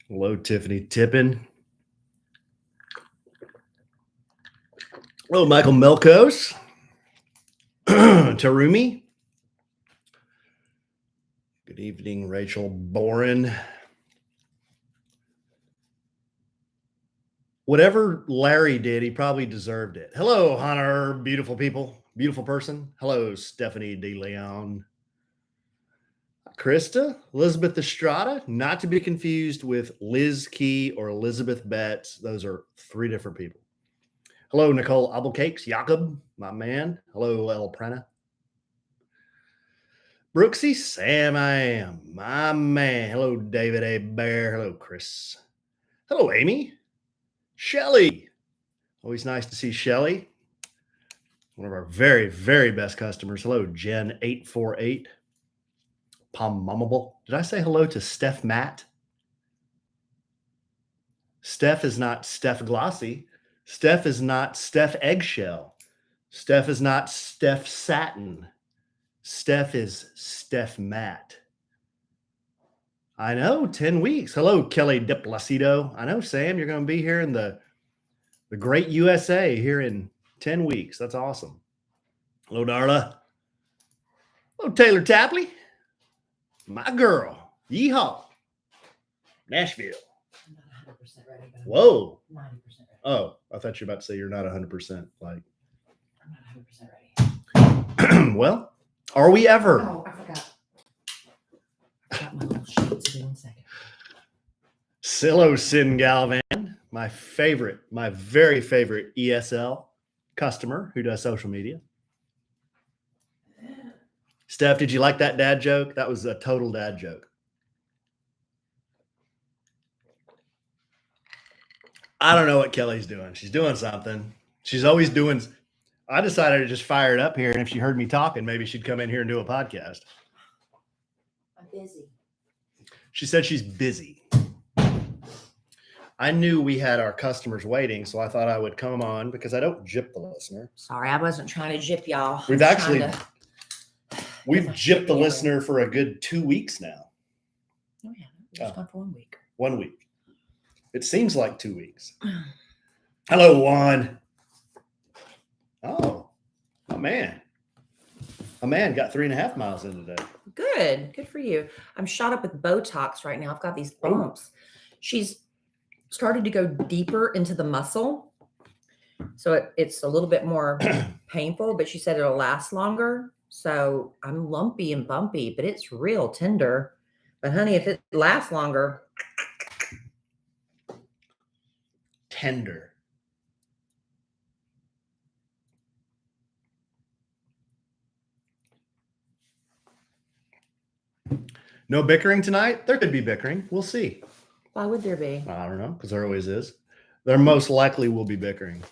Hello, Tiffany Tippin. Hello, Michael Melkos. Tarumi. Good evening, Rachel Boren. Whatever Larry did, he probably deserved it. Hello, Hunter, beautiful people, beautiful person. Hello, Stephanie DeLeon. Krista, Elizabeth Estrada, not to be confused with Liz Key or Elizabeth Betts. Those are three different people. Hello, Nicole Applecakes, Jakob, my man. Hello, El Prena. Brooksy, Sam, I am, my man. Hello, David A. Bear. Hello, Chris. Hello, Amy. Shelly. Always nice to see Shelly. One of our very, very best customers. Hello, Jen848. Palmable. Did I say hello to Steph Matt? Steph is not Steph Glossy. Steph is not Steph Eggshell. Steph is not Steph Satin. Steph is Steph Matt. I know, 10 weeks. Hello, Kellie de Placido. I know, Sam, you're going to be here in the great USA here in 10 weeks. That's awesome. Hello, Darla. Hello, Taylor Tapley. My girl. Yeehaw. Nashville. I'm not 100% ready, but I'm Whoa. 90% ready. Oh, I thought you were about to say you're not 100%. Like, I'm not 100% ready. Well, are we ever? Oh, I forgot. I got my little sheets. Give me 1 second. Silo Sin Galvan, my very favorite ESL customer who does social media. Steph, did you like that dad joke? That was a total dad joke. I don't know what Kelly's doing. She's doing something. She's always doing. I decided to just fire it up here, and if she heard me talking, maybe she'd come in here and do a podcast. I'm busy. She said she's busy. I knew we had our customers waiting, so I thought I would come on because I don't gyp the listener. Sorry, I wasn't trying to gyp y'all. We've gypped the listener for a good 2 weeks now. Oh, yeah. We're just gone for 1 week. 1 week. It seems like 2 weeks. Hello, Juan. Oh, a man. A man got 3.5 miles in today. Good for you. I'm shot up with Botox right now. I've got these bumps. She's started to go deeper into the muscle. So it's a little bit more painful, but she said it'll last longer. So I'm lumpy and bumpy, but it's real tender. But honey, if it lasts longer. Tender. No bickering tonight? There could be bickering. We'll see. Why would there be? I don't know, because there always is. There most likely will be bickering.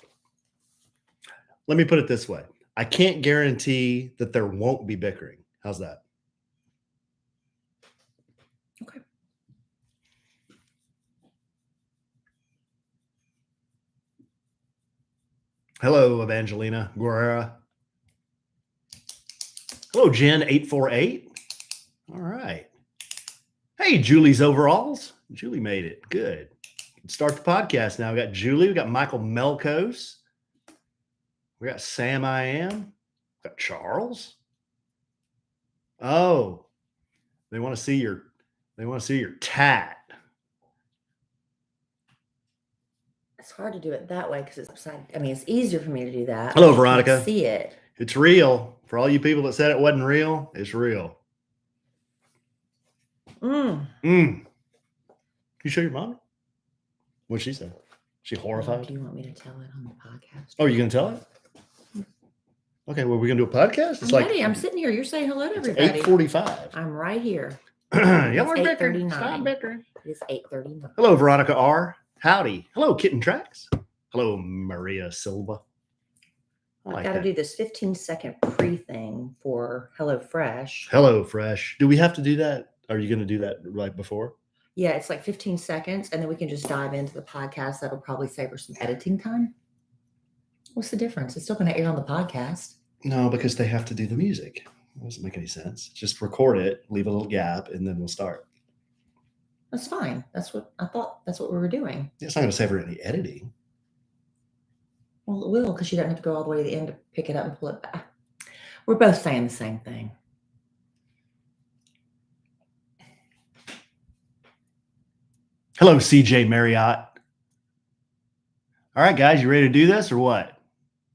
Let me put it this way. I can't guarantee that there won't be bickering. How's that? Okay. Hello, Evangelina Guerrera. Hello, Jen848. All right. Hey, Julie's overalls. Julie made it. Good. Start the podcast now. We got Julie. We got Michael Melkos. We got Sam I Am. We got Charles. Oh, they want to see your tat. It's hard to do it that way because it's upside. I mean, it's easier for me to do that. Hello, Veronica. See it. It's real. For all you people that said it wasn't real, it's real. You show your mom? What'd she say? She horrified? Do you want me to tell it on the podcast? Oh, you gonna tell it? Okay, well, we're gonna do a podcast. It's ready. I'm sitting here. You're saying hello to everybody. 8:45. I'm right here. Y'all are It's bickering. 8:39. Stop bickering. It's 8:39. Hello, Veronica R. Howdy. Hello, Kitten Tracks. Hello, Maria Silva. I've got to do this 15-second pre-thing for HelloFresh. Hello, Fresh. Do we have to do that? Are you going to do that right before? Yeah, it's like 15 seconds, and then we can just dive into the podcast. That'll probably save her some editing time. What's the difference? It's still going to air on the podcast. No, because they have to do the music. It doesn't make any sense. Just record it, leave a little gap, and then we'll start. That's fine. That's what I thought. That's what we were doing. It's not going to save her any editing. Well, it will, because she doesn't have to go all the way to the end to pick it up and pull it back. We're both saying the same thing. Hello, CJ Marriott. All right, guys, you ready to do this or what?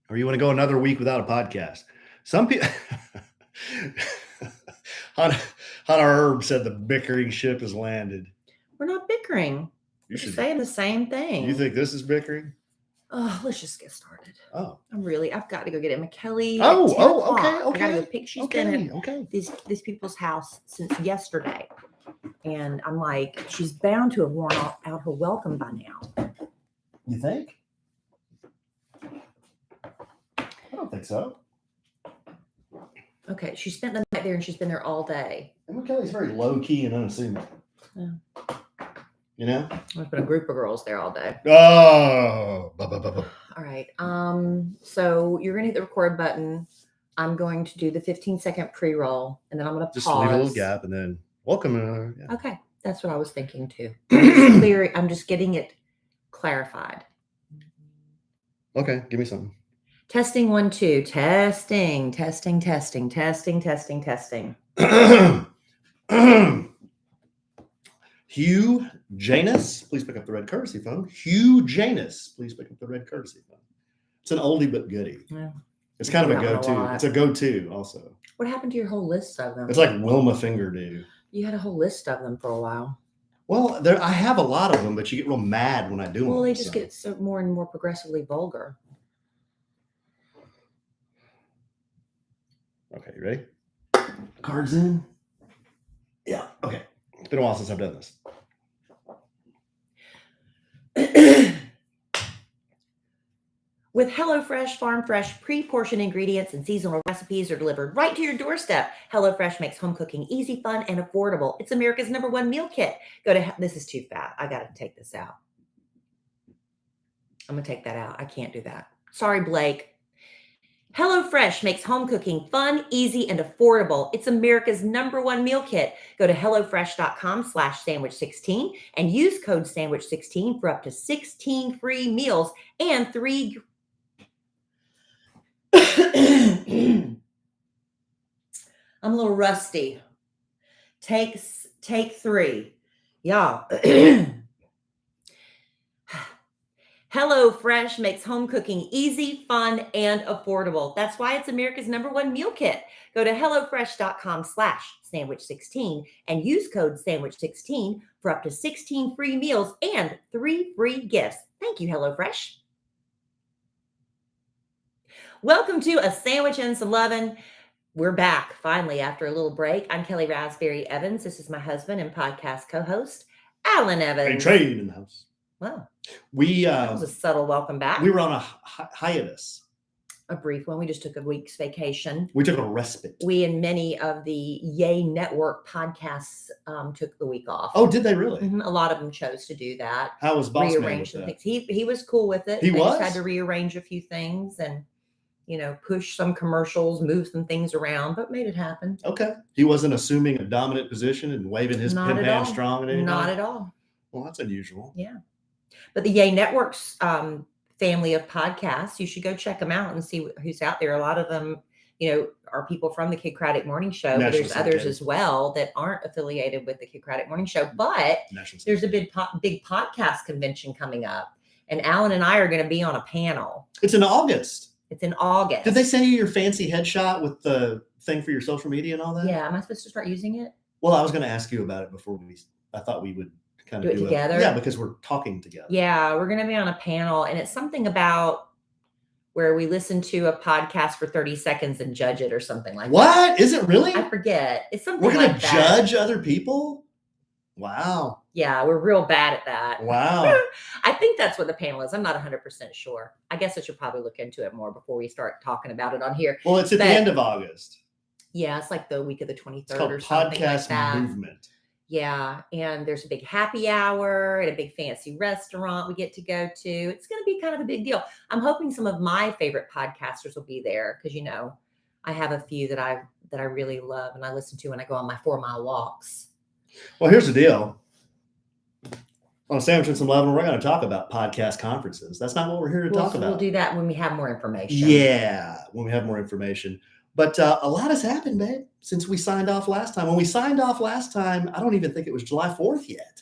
Or you want to go another week without a podcast? Some people... Hannah Herb said the bickering ship has landed. We're not bickering. We're saying the same thing. You think this is bickering? Oh, let's just get started. Oh. I've got to go get Emma Kellie. Okay. I gotta go pick. She's been at these people's house since yesterday. And I'm like, she's bound to have worn out her welcome by now. You think? I don't think so. Okay, she spent the night there and she's been there all day. Emma Kelly's very low key and unassuming. Yeah. You know? There's been a group of girls there all day. Oh. All right. So you're gonna hit the record button. I'm going to do the 15-second pre-roll, and then I'm gonna just pause. Leave a little gap, and then welcome. Yeah. Okay, that's what I was thinking too. I'm just getting it clarified. Okay, give me something. Testing 1 2. Testing. Hugh Janus, please pick up the red courtesy phone. Hugh Janus, please pick up the red courtesy phone. It's an oldie but goodie. Yeah. It's kind of a go-to. It's a go-to also. What happened to your whole list of them? It's like Wilma Fingerdew. You had a whole list of them for a while. Well, I have a lot of them, but you get real mad when I do them. Well, they just get so more and more progressively vulgar. Okay, you ready? Cards in. Yeah, okay. It's been a while since I've done this. With HelloFresh, Farm Fresh, pre-portioned ingredients and seasonal recipes are delivered right to your doorstep. HelloFresh makes home cooking easy, fun, and affordable. It's America's #1 meal kit. This is too fat. I got to take this out. I'm going to take that out. I can't do that. Sorry, Blake. HelloFresh makes home cooking fun, easy, and affordable. It's America's #1 meal kit. Go to HelloFresh.com/sandwich16 and use code sandwich16 for up to 16 free meals and 3. I'm a little rusty. Take 3. Y'all. HelloFresh makes home cooking easy, fun, and affordable. That's why it's America's #1 meal kit. Go to HelloFresh.com/sandwich16 and use code sandwich16 for up to 16 free meals and 3 free gifts. Thank you, HelloFresh. Welcome to A Sandwich and Some Lovin'. We're back finally after a little break. I'm Kellie Rasberry Evans. This is my husband and podcast co-host, Alan Evans. Hey, trade in the house. Wow. That was a subtle welcome back. We were on a hiatus. A brief one. We just took a week's vacation. We took a respite. We and many of the Yay Network podcasts took the week off. Oh, did they really? Mm-hmm. A lot of them chose to do that. How was Boss Man rearrange some things. He was cool with it. He was? Just had to rearrange a few things and push some commercials, move some things around, but made it happen. Okay. He wasn't assuming a dominant position and waving his pin down strong and anything. Not at all. Well, that's unusual. Yeah. But the Yay Network's family of podcasts, you should go check them out and see who's out there. A lot of them, are people from the Kid Craddock Morning Show. But there's others as well that aren't affiliated with the Kid Craddock Morning Show. But there's a big podcast convention coming up. And Alan and I are going to be on a panel. It's in August. Did they send you your fancy headshot with the thing for your social media and all that? Yeah. Am I supposed to start using it? Well, I was going to ask you about it before I thought we would kind of do it together. Yeah, because we're talking together. Yeah, we're going to be on a panel, and it's something about where we listen to a podcast for 30 seconds and judge it or something like that. What? Is it really? I forget. It's something we're like gonna that. Judge other people? Wow. Yeah, we're real bad at that. Wow. I think that's what the panel is. I'm not 100% sure. I guess I should probably look into it more before we start talking about it on here. Well, it's at the But- end of August. Yeah, it's like the week of the It's 23rd called or something like Podcast that. Movement. Yeah, and there's a big happy hour and a big fancy restaurant we get to go to. It's going to be kind of a big deal. I'm hoping some of my favorite podcasters will be there because I have a few that I really love and I listen to when I go on my 4-mile walks. Well, here's the deal. On Sandwich and Lovin, we're going to talk about podcast conferences. That's not what we're here to talk about. We'll do that when we have more information. Yeah, when we have more information. But a lot has happened, babe, since we signed off last time. When we signed off last time, I don't even think it was July 4th yet.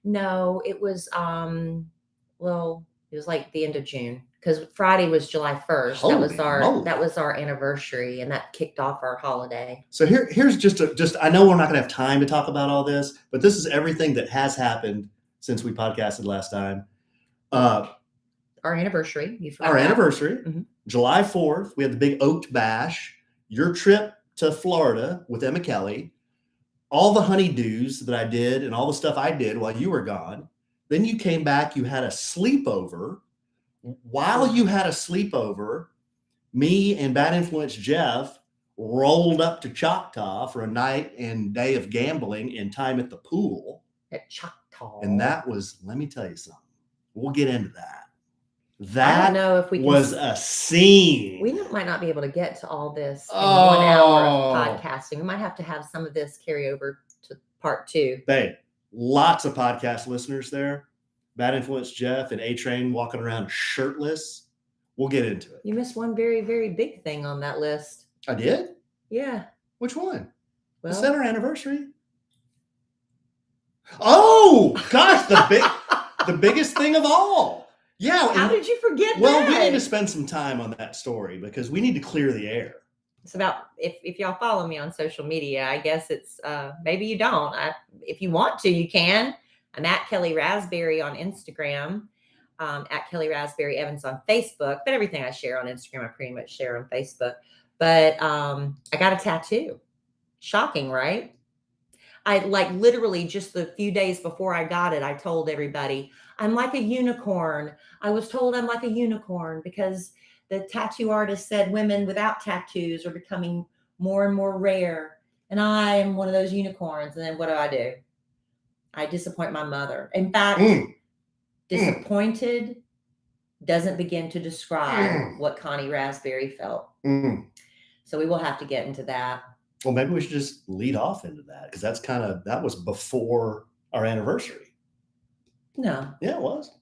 No, it was it was like the end of June because Friday was July 1st. That was our anniversary, and that kicked off our holiday. So here's just I know we're not going to have time to talk about all this, but this is everything that has happened since we podcasted last time. Our anniversary. Anniversary, Mhm. July 4th, we had the big Oat Bash. Your trip to Florida with Emma Kellie, all the honeydews that I did and all the stuff I did while you were gone. Then you came back, you had a sleepover. While you had a sleepover, me and Bad Influence Jeff rolled up to Choctaw for a night and day of gambling and time at the pool. At Choctaw. And that was, let me tell you something. We'll get into that. I That don't know if we was a scene. We might not be able to get to all this in 1 hour of podcasting. We might have to have some of this carry over to part 2. Babe, lots of podcast listeners there. Bad Influence Jeff and A-Train walking around shirtless. We'll get into it. You missed one very, very big thing on that list. I did? Yeah. Which one? Well, Is that our anniversary? Oh, gosh, the biggest thing of all. Yeah. How did you forget that? Well, we need to spend some time on that story because we need to clear the air. It's about if y'all follow me on social media, I guess it's maybe you don't. If you want to, you can. I'm at Kellie Rasberry on Instagram, at Kellie Rasberry Evans on Facebook. But everything I share on Instagram, I pretty much share on Facebook. But I got a tattoo. Shocking, right? I literally just the few days before I got it, I told everybody I'm like a unicorn. I was told I'm like a unicorn because the tattoo artist said women without tattoos are becoming more and more rare. And I am one of those unicorns. And then what do? I disappoint my mother. In fact, disappointed doesn't begin to describe what Connie Rasberry felt. So we will have to get into that. Well, maybe we should just lead off into that because that was before our anniversary. No. Yeah, it was.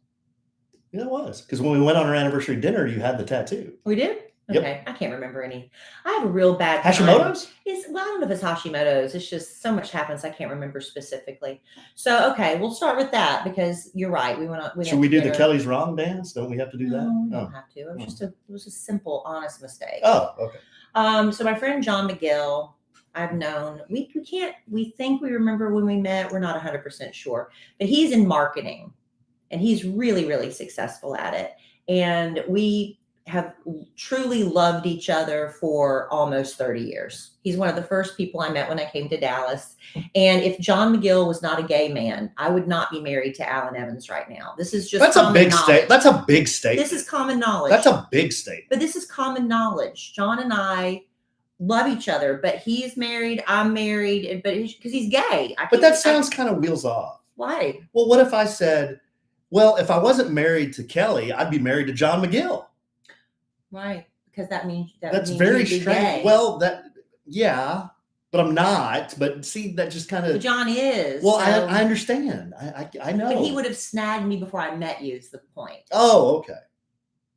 Yeah, it was. Because when we went on our anniversary dinner, you had the tattoo. We did? Yep. Okay. I can't remember any. I have a real bad time. Hashimoto's? I don't know if it's Hashimoto's. It's just so much happens. I can't remember specifically. So, okay, we'll start with that because you're right. We went on. Should we do the Kelly's Wrong dance? Don't we have to do that? No, we don't have to. It was a simple, honest mistake. Oh, okay. So my friend John McGill, I've known, we think we remember when we met. We're not 100% sure, but he's in marketing and he's really, really successful at it. And we have truly loved each other for almost 30 years. He's one of the first people I met when I came to Dallas. And if John McGill was not a gay man, I would not be married to Alan Evans right now. This is just That's a big statement. That's a big statement. This is common knowledge. That's a big statement. But this is common knowledge. John and I love each other, but he's married, I'm married, but because he's gay. But that sounds kind of wheels off. Why? Well, what if I said, well, if I wasn't married to Kelly, I'd be married to John McGill. Right, because that means that's very strange. Well, yeah, but I'm not. But see, that just kind of John is. Well, so, I understand. I know. But he would have snagged me before I met you. Is the point? Oh, okay.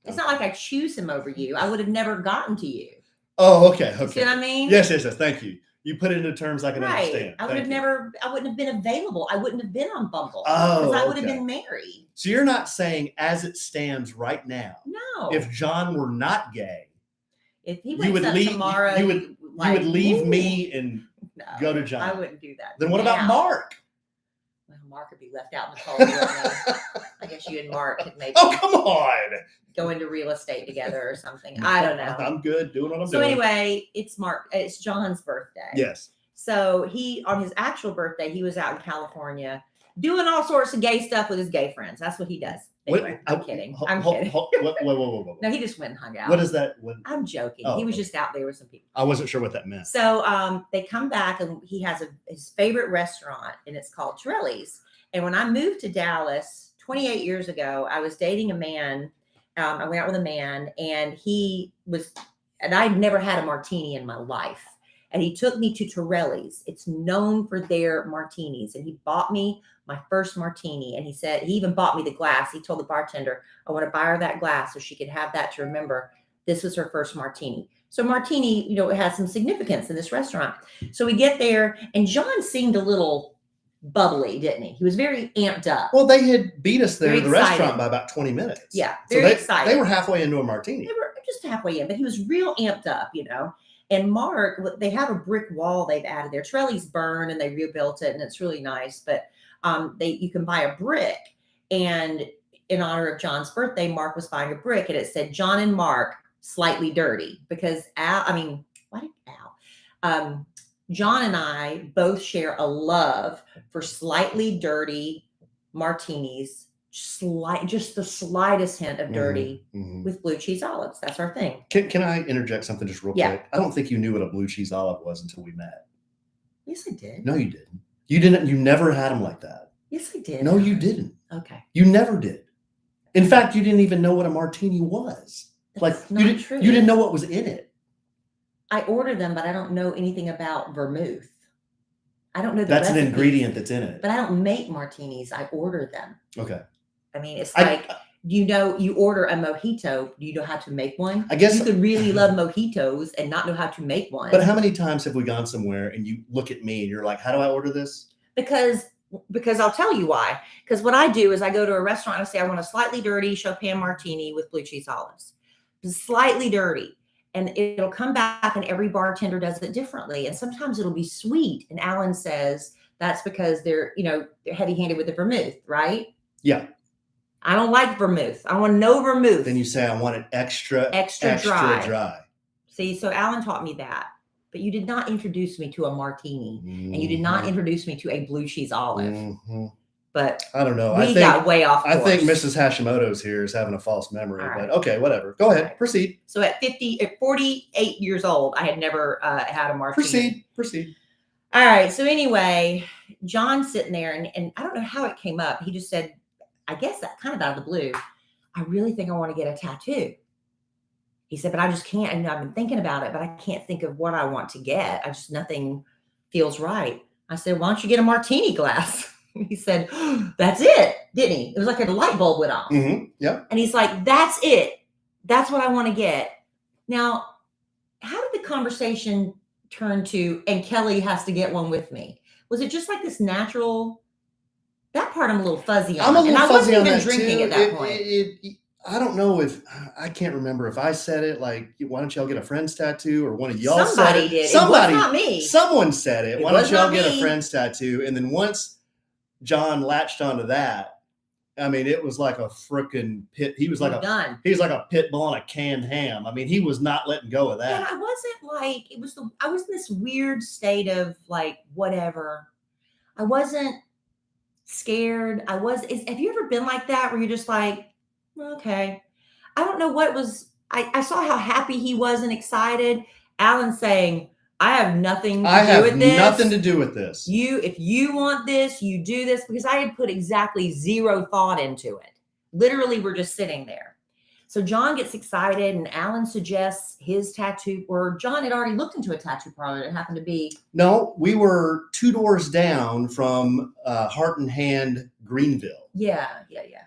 It's not like I choose him over you. I would have never gotten to you. Oh, okay. Okay. See what I mean? Yes. Thank you. You put it into terms I can understand. I wouldn't have been available. I wouldn't have been on Bumble. Oh, because I would have been married. So you're not saying as it stands right now. No. If John were not gay, if he wakes up tomorrow, you would leave me and go to John. I wouldn't do that. Then what about Mark? Well, Mark would be left out in the cold. I guess you and Mark could maybe. Oh, come on. Go into real estate together or something. I don't know. I'm good doing what I'm doing. So anyway, it's John's birthday. Yes. So on his actual birthday, he was out in California doing all sorts of gay stuff with his gay friends. That's what he does. Anyway, I'm kidding. I'm kidding. Whoa. No, he just went and hung out. What is that? I'm joking. Oh, he was okay. just out there with some people. I wasn't sure what that meant. So they come back and he has his favorite restaurant and it's called Torelli's. And when I moved to Dallas 28 years ago, I was dating a man. I went out with a man and I'd never had a martini in my life. And he took me to Torelli's. It's known for their martinis. And he bought me my first martini. And he even bought me the glass. He told the bartender, I want to buy her that glass so she could have that to remember this was her first martini. So martini, it has some significance in this restaurant. So we get there and John seemed a little bubbly, didn't he? He was very amped up. Well, they had beat us there Very at the excited. restaurant by about 20 minutes. Yeah, So very excited. They were halfway into a martini. They were just halfway in, but he was real amped up, And Mark, they have a brick wall they've added there. Torelli's burned and they rebuilt it and it's really nice. But you can buy a brick. And in honor of John's birthday, Mark was buying a brick and it said John and Mark slightly dirty because John and I both share a love for slightly dirty martinis, just the slightest hint of dirty with blue cheese olives. That's our thing. Can I interject something just real quick? I don't think you knew what a blue cheese olive was until we met. Yes, I did. No, you didn't. You didn't. You never had them like that. Yes, I did. No, you didn't. Okay. You never did. In fact, you didn't even know what a martini was. That's you didn't know what was in it. I order them, but I don't know anything about vermouth. I don't know the That's recipes, an ingredient that's in it. But I don't make martinis. I order them. Okay. I mean, it's like, you order a mojito. Do you know how to make one? I guess you could really love mojitos and not know how to make one. But how many times have we gone somewhere and you look at me and you're like, how do I order this? Because I'll tell you why. Because what I do is I go to a restaurant and I say, I want a slightly dirty Chopin martini with blue cheese olives. Slightly dirty. And it'll come back and every bartender does it differently. And sometimes it'll be sweet. And Alan says that's because they're heavy-handed with the vermouth, right? Yeah. I don't like vermouth. I want no vermouth. Then you say, I want it extra dry. See, so Alan taught me that. But you did not introduce me to a martini. And you did not introduce me to a blue cheese olive. But I don't know. We got way off course. I think Mrs. Hashimoto's here is having a false memory. All right. But okay, whatever. Go ahead. Right. Proceed. So at 48 years old, I had never had a martini. Proceed. All right. So anyway, John's sitting there and I don't know how it came up. He just said, I guess that kind of out of the blue, I really think I want to get a tattoo. He said, but I just can't. And I've been thinking about it, but I can't think of what I want to get. Nothing feels right. I said, why don't you get a martini glass? He said, that's it, didn't he? It was like a light bulb went off. Yep. And he's like, that's it. That's what I want to get. Now, how did the conversation turn to, and Kellie has to get one with me? Was it just like this natural? That part I'm a little fuzzy on. And I wasn't even drinking too. At that point. I don't know I can't remember if I said it, like, why don't y'all get a friend's tattoo, or one of y'all said it. Did. Somebody did. It was not me. Someone said it. Why don't y'all get me. a friend's tattoo? And then once John latched onto that, I mean, it was like a freaking pit. He was like a pit bull on a canned ham. I mean, he was not letting go of that. And I wasn't like, I was in this weird state of like, whatever. I wasn't scared. Have you ever been like that where you're just like, okay. I don't know what was, I saw how happy he was and excited. Alan saying, I have nothing to do with this. Nothing to do with this. If you want this, you do this, because I had put exactly zero thought into it. Literally, we're just sitting there. So John gets excited and Alan suggests his tattoo, or John had already looked into a tattoo parlor. It happened to be. No, we were 2 doors down from Heart and Hand, Greenville. Yeah.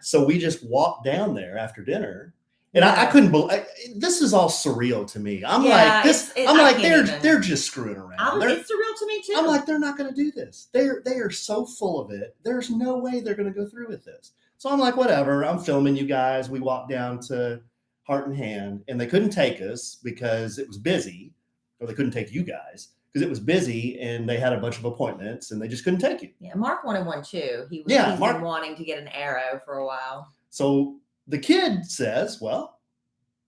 So we just walked down there after dinner. And I couldn't believe this is all surreal to me. I'm like this. I'm like they're just screwing around. It's surreal to me too. I'm like, they're not going to do this. They are so full of it. There's no way they're going to go through with this. So I'm like, whatever. I'm filming you guys. We walked down to Heart and Hand, and they couldn't take us because it was busy, or they couldn't take you guys because it was busy, and they had a bunch of appointments, and they just couldn't take you. Yeah, Mark wanted one too. He's been wanting to get an arrow for a while. So the kid says, well,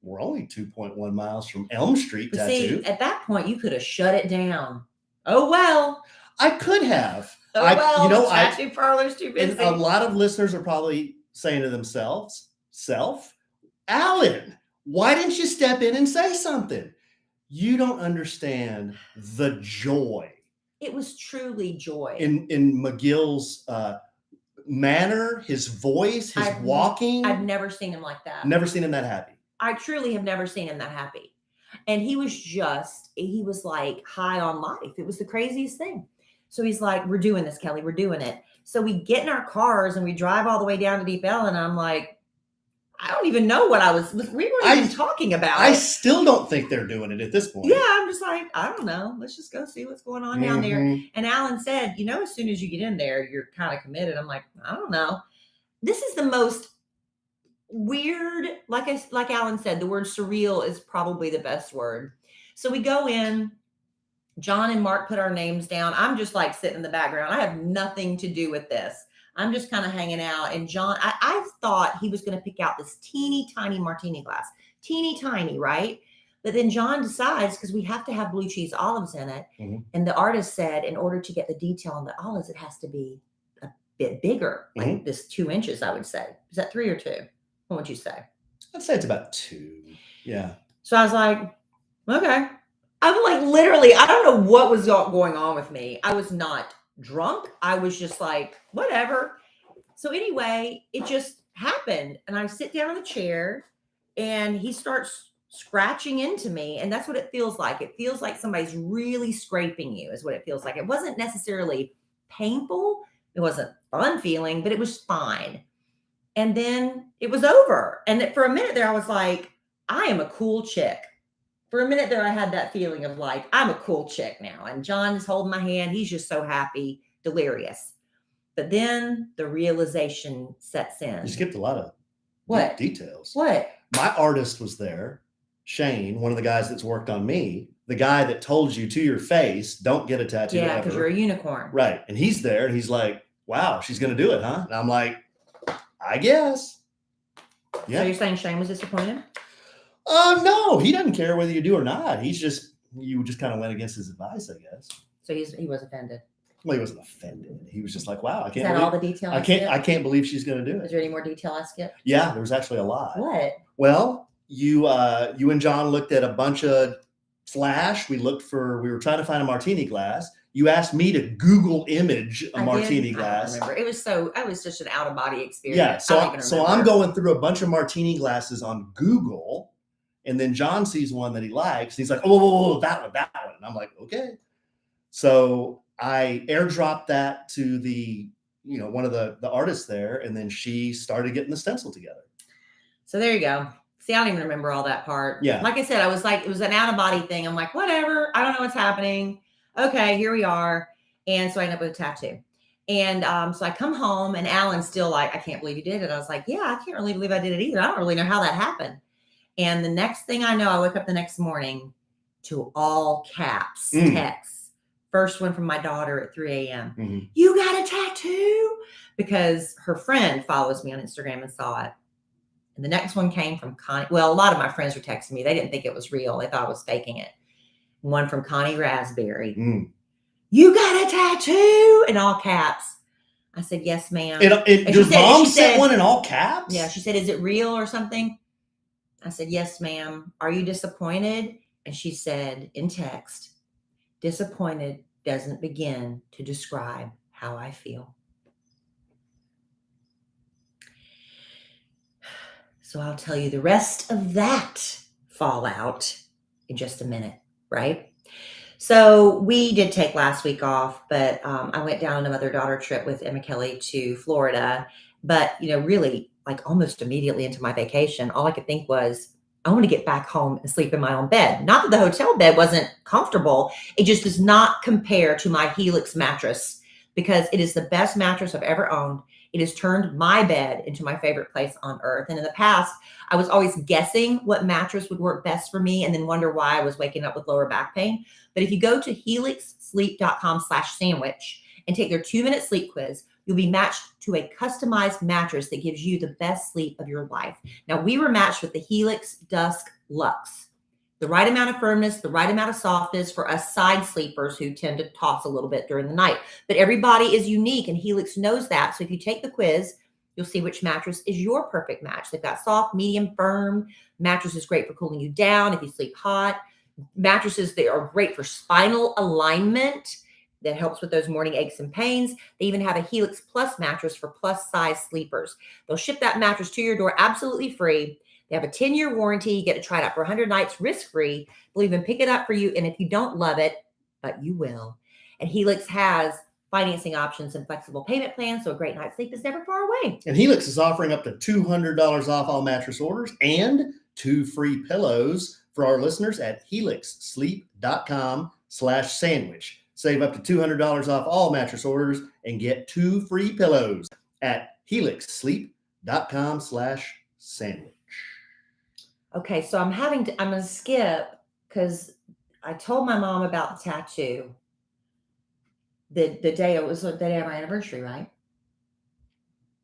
we're only 2.1 miles from Elm Street tattoo. See, at that point, you could have shut it down. Oh, well. I could have. tattoo parlor's too busy. And a lot of listeners are probably saying to themselves, Alan, why didn't you step in and say something? You don't understand the joy. It was truly joy. In McGill's manner, his voice, his walking. I've never seen him like that. Never seen him that happy. I truly have never seen him that happy. And he was like high on life. It was the craziest thing. So he's like, we're doing this, Kelly. We're doing it. So we get in our cars and we drive all the way down to Deep Ellum. And I'm like, I don't even know what we weren't even talking about. I still don't think they're doing it at this point. Yeah, I'm just like, I don't know. Let's just go see what's going on down there. And Alan said, as soon as you get in there, you're kind of committed. I'm like, I don't know. This is the most weird, like Alan said, the word surreal is probably the best word. So we go in, John and Mark put our names down. I'm just like sitting in the background. I have nothing to do with this. I'm just kind of hanging out. And John, I thought he was going to pick out this teeny tiny martini glass. Teeny tiny, right? But then John decides, because we have to have blue cheese olives in it. Mm-hmm. And the artist said, in order to get the detail on the olives, it has to be a bit bigger, like this 2 inches, I would say. Is that 3 or 2? What would you say? I'd say it's about 2. Yeah. So I was like, okay. I'm like, literally, I don't know what was going on with me. I was not drunk. I was just like, whatever. So anyway, it just happened. And I sit down in the chair and he starts scratching into me. And that's what it feels like. It feels like somebody's really scraping you is what it feels like. It wasn't necessarily painful. It wasn't fun feeling, but it was fine. And then it was over. And for a minute there, I was like, I am a cool chick. For a minute there, I had that feeling of like, I'm a cool chick now. And John is holding my hand. He's just so happy, delirious. But then the realization sets in. You skipped a lot of details. What? My artist was there. Shane, one of the guys that's worked on me, the guy that told you to your face, don't get a tattoo ever. Yeah, because you're a unicorn. Right. And he's there and he's like, wow, she's going to do it, huh? And I'm like, I guess. Yeah. So you're saying Shane was disappointed? No, he doesn't care whether you do or not. You just kind of went against his advice, I guess. So he was offended. Well, he wasn't offended. He was just like, wow, I can't. Is that all the detail? I can't believe she's going to do it. Is there any more detail I skipped? Yeah, there was actually a lot. What? Well, you and John looked at a bunch of flash. We were trying to find a martini glass. You asked me to Google image a martini glass. I don't remember. I was just an out of body experience. Yeah. So I'm going through a bunch of martini glasses on Google. And then John sees one that he likes. And he's like, oh, that one. And I'm like, okay. So I airdropped that to one of the artists there. And then she started getting the stencil together. So there you go. See, I don't even remember all that part. Yeah. Like I said, I was like, it was an out of body thing. I'm like, whatever. I don't know what's happening. Okay, here we are. And so I end up with a tattoo. And so I come home and Alan's still like, I can't believe you did it. I was like, yeah, I can't really believe I did it either. I don't really know how that happened. And the next thing I know, I wake up the next morning to all caps texts. First one from my daughter at 3 a.m. Mm-hmm. You got a tattoo? Because her friend follows me on Instagram and saw it. And the next one came from Connie. Well, a lot of my friends were texting me. They didn't think it was real. They thought I was faking it. One from Connie Rasberry. You got a tattoo? In all caps. I said, yes, ma'am. Your mom sent one in all caps? Yeah. She said, is it real or something? I said, yes, ma'am. Are you disappointed? And she said in text, disappointed doesn't begin to describe how I feel. So I'll tell you the rest of that fallout in just a minute, right? So we did take last week off, but I went down on a mother-daughter trip with Emma Kellie to Florida. But, really, like almost immediately into my vacation, all I could think was, I want to get back home and sleep in my own bed. Not that the hotel bed wasn't comfortable. It just does not compare to my Helix mattress because it is the best mattress I've ever owned. It has turned my bed into my favorite place on earth. And in the past, I was always guessing what mattress would work best for me and then wonder why I was waking up with lower back pain. But if you go to helixsleep.com/sandwich and take their 2-minute sleep quiz, you'll be matched to a customized mattress that gives you the best sleep of your life. Now, we were matched with the Helix Dusk Luxe. The right amount of firmness, the right amount of softness for us side sleepers who tend to toss a little bit during the night. But everybody is unique, and Helix knows that. So if you take the quiz, you'll see which mattress is your perfect match. They've got soft, medium, firm. Mattress is great for cooling you down if you sleep hot. Mattresses, they are great for spinal alignment. That helps with those morning aches and pains. They even have a Helix Plus mattress for plus size sleepers. They'll ship that mattress to your door absolutely free. They have a 10-year warranty. You get to try it out for 100 nights risk-free. They'll even pick it up for you. And if you don't love it, but you will. And Helix has financing options and flexible payment plans, so a great night's sleep is never far away. And Helix is offering up to $200 off all mattress orders and 2 free pillows for our listeners at helixsleep.com/sandwich. Save up to $200 off all mattress orders and get 2 free pillows at helixsleep.com/sandwich. Okay, so I'm going to skip because I told my mom about the tattoo. The day it was the day of my anniversary, right?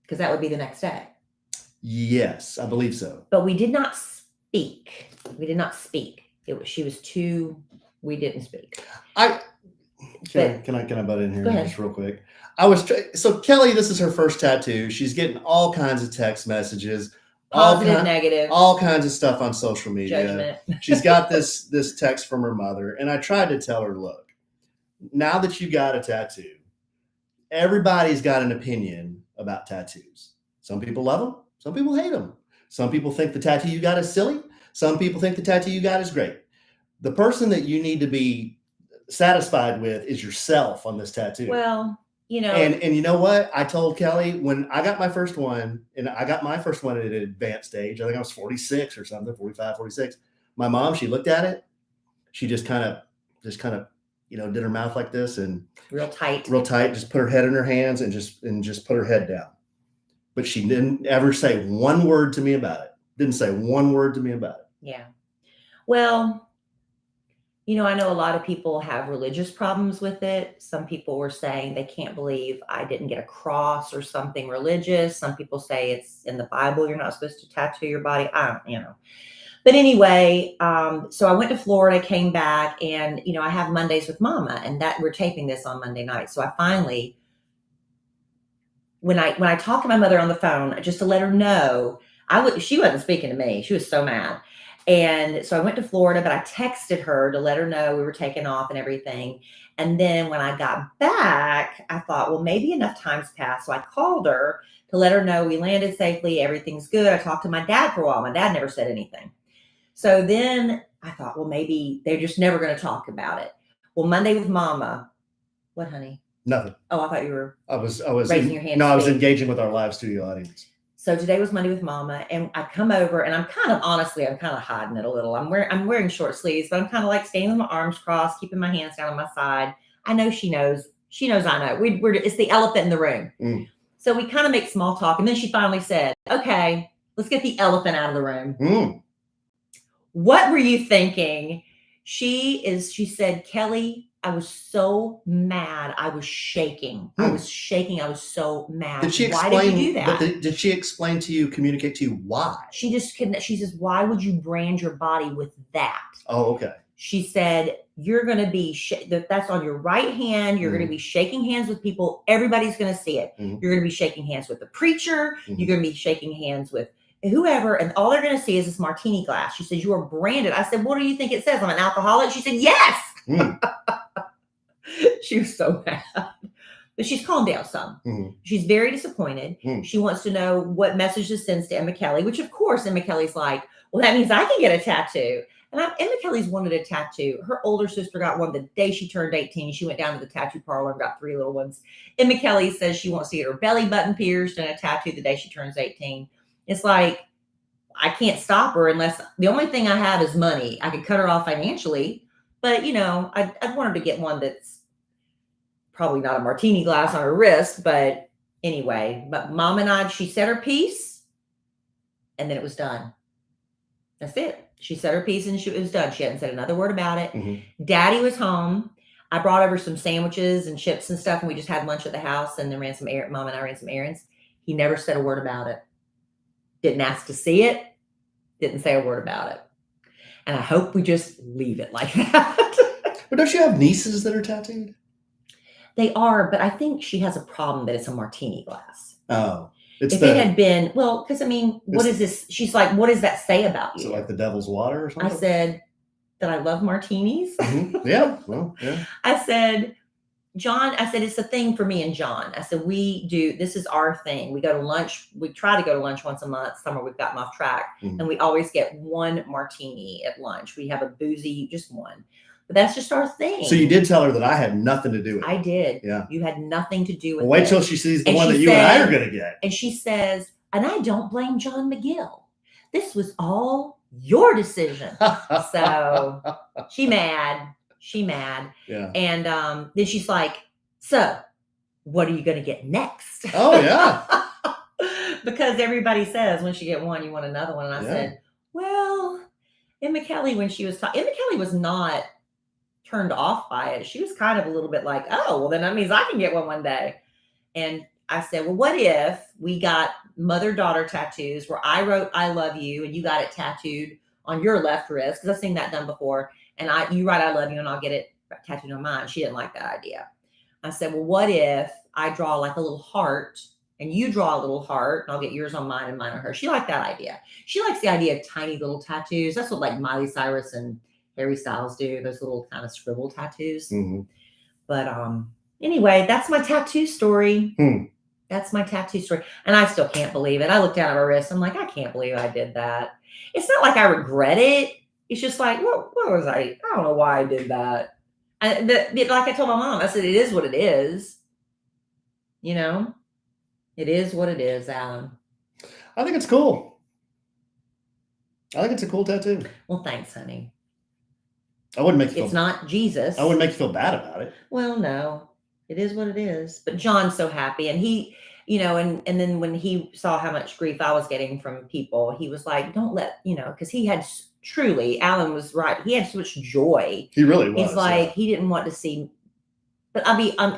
Because that would be the next day. Yes, I believe so. But we did not speak. She was too. We didn't speak. Can I butt in here Go ahead. just real quick? So Kelly, this is her first tattoo. She's getting all kinds of text messages, Positive, negative, all kinds of stuff on social media. judgment. She's got this text from her mother, and I tried to tell her, look, now that you got a tattoo, everybody's got an opinion about tattoos. Some people love them. Some people hate them. Some people think the tattoo you got is silly. Some people think the tattoo you got is great. The person that you need to be satisfied with is yourself on this tattoo. Well, and you know what? I told Kelly when I got my first one, and I got my first one at an advanced age. I think I was 46 or something, 45, 46. My mom, she looked at it. She just kind of, did her mouth like this and real tight, just put her head in her hands and just put her head down. But she didn't ever say one word to me about it. Didn't say one word to me about it. Yeah. Well, I know a lot of people have religious problems with it. Some people were saying they can't believe I didn't get a cross or something religious. Some people say it's in the Bible. You're not supposed to tattoo your body. But anyway, so I went to Florida, came back, and, I have Mondays with Mama, and that we're taping this on Monday night. So I finally, when I talked to my mother on the phone, just to let her know, she wasn't speaking to me. She was so mad. And so I went to Florida, but I texted her to let her know we were taking off and everything. And then when I got back, I thought, well, maybe enough time's passed. So I called her to let her know we landed safely. Everything's good. I talked to my dad for a while. My dad never said anything. So then I thought, well, maybe they're just never going to talk about it. Well, Monday with Mama. What, honey? Nothing. Oh, I thought you were I was raising your hand. No, I was engaging with our live studio audience. So today was Monday with Mama, and I come over, and I'm kind of hiding it a little. I'm wearing short sleeves, but I'm kind of like standing with my arms crossed, keeping my hands down on my side. I know she knows. She knows I know. It's the elephant in the room. Mm. So we kind of make small talk, and then she finally said, "Okay, let's get the elephant out of the room." Mm. What were you thinking? She said, "Kelly, I was so mad. I was shaking. I was so mad. Did she explain, why did you do that?" Did she explain to you, communicate to you why? She just couldn't. She says, "Why would you brand your body with that?" Oh, okay. She said, "You're going to be, that's on your right hand. You're going to be shaking hands with people. Everybody's going to see it. Mm-hmm. You're going to be shaking hands with the preacher. Mm-hmm. You're going to be shaking hands with whoever. And all they're going to see is this martini glass." She says, "You are branded." I said, "What do you think it says? I'm an alcoholic?" She said, "Yes." Mm. She was so mad. But she's calmed down some. Mm-hmm. She's very disappointed. Mm. She wants to know what message this sends to Emma Kelly, which of course Emma Kelly's like, "Well, that means I can get a tattoo." And Emma Kelly's wanted a tattoo. Her older sister got one the day she turned 18. She went down to the tattoo parlor and got 3 little ones. Emma Kelly says she wants to get her belly button pierced and a tattoo the day she turns 18. It's like, I can't stop her unless the only thing I have is money. I could cut her off financially, but I'd want her to get one that's probably not a martini glass on her wrist. But anyway, but Mom and I, she said her piece and then it was done. That's it. She said her piece and it was done. She hadn't said another word about it. Mm-hmm. Daddy was home. I brought over some sandwiches and chips and stuff, and we just had lunch at the house and then Mom and I ran some errands. He never said a word about it. Didn't ask to see it. Didn't say a word about it. And I hope we just leave it like that. But don't you have nieces that are tattooed? They are, but I think she has a problem that it's a martini glass. Oh, If it had been, well, because I mean, what is this? She's like, what does that say about you? Is it like the devil's water or something? I said that I love martinis. Mm-hmm. Yeah, well, yeah. I said, John, I said, it's a thing for me and John. I said, this is our thing. We go to lunch. We try to go to lunch once a month. Summer, we've gotten off track. And we always get one martini at lunch. We have a boozy, just one. But that's just our thing. So you did tell her that I had nothing to do with it. I did. Yeah. You had nothing to do with it. Well, wait till she sees the one that you and I are going to get. And she says, and I don't blame John McGill. This was all your decision. So she mad. Yeah. And then she's like, so what are you going to get next? Oh, yeah. Because everybody says once you get one, you want another one. And I said, well, Emma Kellie, when she was Emma Kellie was not turned off by it. She was kind of a little bit like, oh, well, then that means I can get one day. And I said, well, what if we got mother-daughter tattoos where I wrote, I love you, and you got it tattooed on your left wrist? Because I've seen that done before. And you write, I love you, and I'll get it tattooed on mine. She didn't like that idea. I said, well, what if I draw like a little heart and you draw a little heart and I'll get yours on mine and mine on her? She liked that idea. She likes the idea of tiny little tattoos. That's what like Miley Cyrus and Harry Styles do, those little kind of scribble tattoos. Mm-hmm. But anyway, that's my tattoo story. That's my tattoo story. And I still can't believe it. I looked down at my wrist. I'm like, I can't believe I did that. It's not like I regret it. It's just like, what was I don't know why I did that. Like I told my mom, I said, it is what it is. You know, it is what it is, Alan. I think it's cool. I think it's a cool tattoo. Well, thanks, honey. I wouldn't make you It's not Jesus. I wouldn't make you feel bad about it. Well, no, it is what it is. But John's so happy. And he, and then when he saw how much grief I was getting from people, he was like, don't let, because he had truly, Alan was right. He had so much joy. He really was. He's like, he didn't want to see, but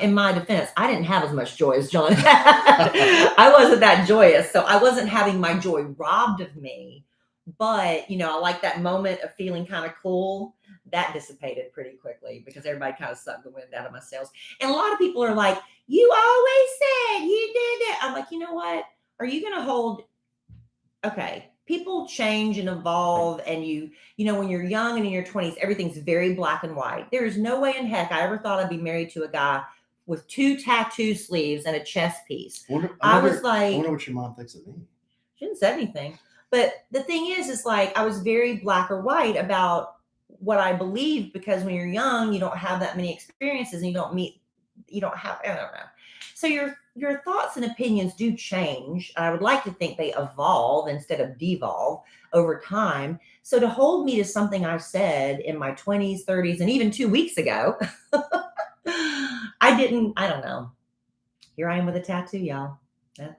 in my defense, I didn't have as much joy as John had. I wasn't that joyous. So I wasn't having my joy robbed of me. But, I like that moment of feeling kind of cool. That dissipated pretty quickly because everybody kind of sucked the wind out of my sails. And a lot of people are like, you always said you did it. I'm like, you know what? Are you going to hold? Okay. People change and evolve. And when you're young and in your 20s, everything's very black and white. There is no way in heck I ever thought I'd be married to a guy with 2 tattoo sleeves and a chest piece. I wonder what your mom thinks of me. She didn't say anything. But the thing is like I was very black or white about what I believe, because when you're young, you don't have that many experiences and you don't have, I don't know. So your thoughts and opinions do change. I would like to think they evolve instead of devolve over time. So to hold me to something I said in my 20s, 30s, and even 2 weeks ago, I don't know. Here I am with a tattoo, y'all.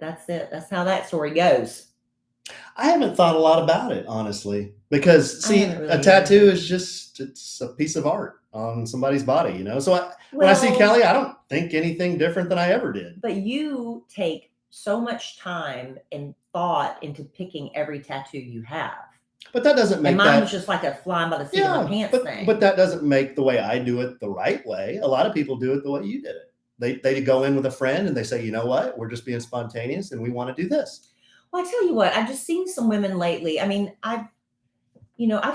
That's it. That's how that story goes. I haven't thought a lot about it, honestly, because a tattoo is it's a piece of art on somebody's body, So when I see Kellie, I don't think anything different than I ever did. But you take so much time and thought into picking every tattoo you have. But that doesn't make mine was just like a flying by the seat of my pants thing. But that doesn't make the way I do it the right way. A lot of people do it the way you did it. They go in with a friend and they say, you know what, we're just being spontaneous and we want to do this. Well, I tell you what, I've just seen some women lately. I mean, I've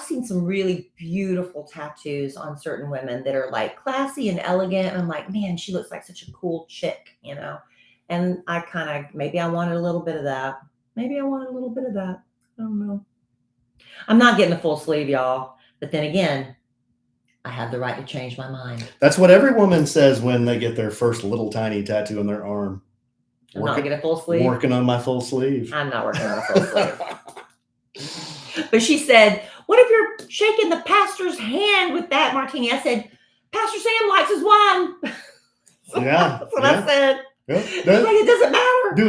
seen some really beautiful tattoos on certain women that are like classy and elegant. And I'm like, man, she looks like such a cool chick, And I maybe I wanted a little bit of that. I don't know. I'm not getting a full sleeve, y'all. But then again, I have the right to change my mind. That's what every woman says when they get their first little tiny tattoo on their arm. I'm not getting a full sleeve. Working on my full sleeve. I'm not working on a full sleeve. But she said, what if you're shaking the pastor's hand with that martini? I said, Pastor Sam likes his wine. Yeah. That's what I said. Yeah. It doesn't matter. Do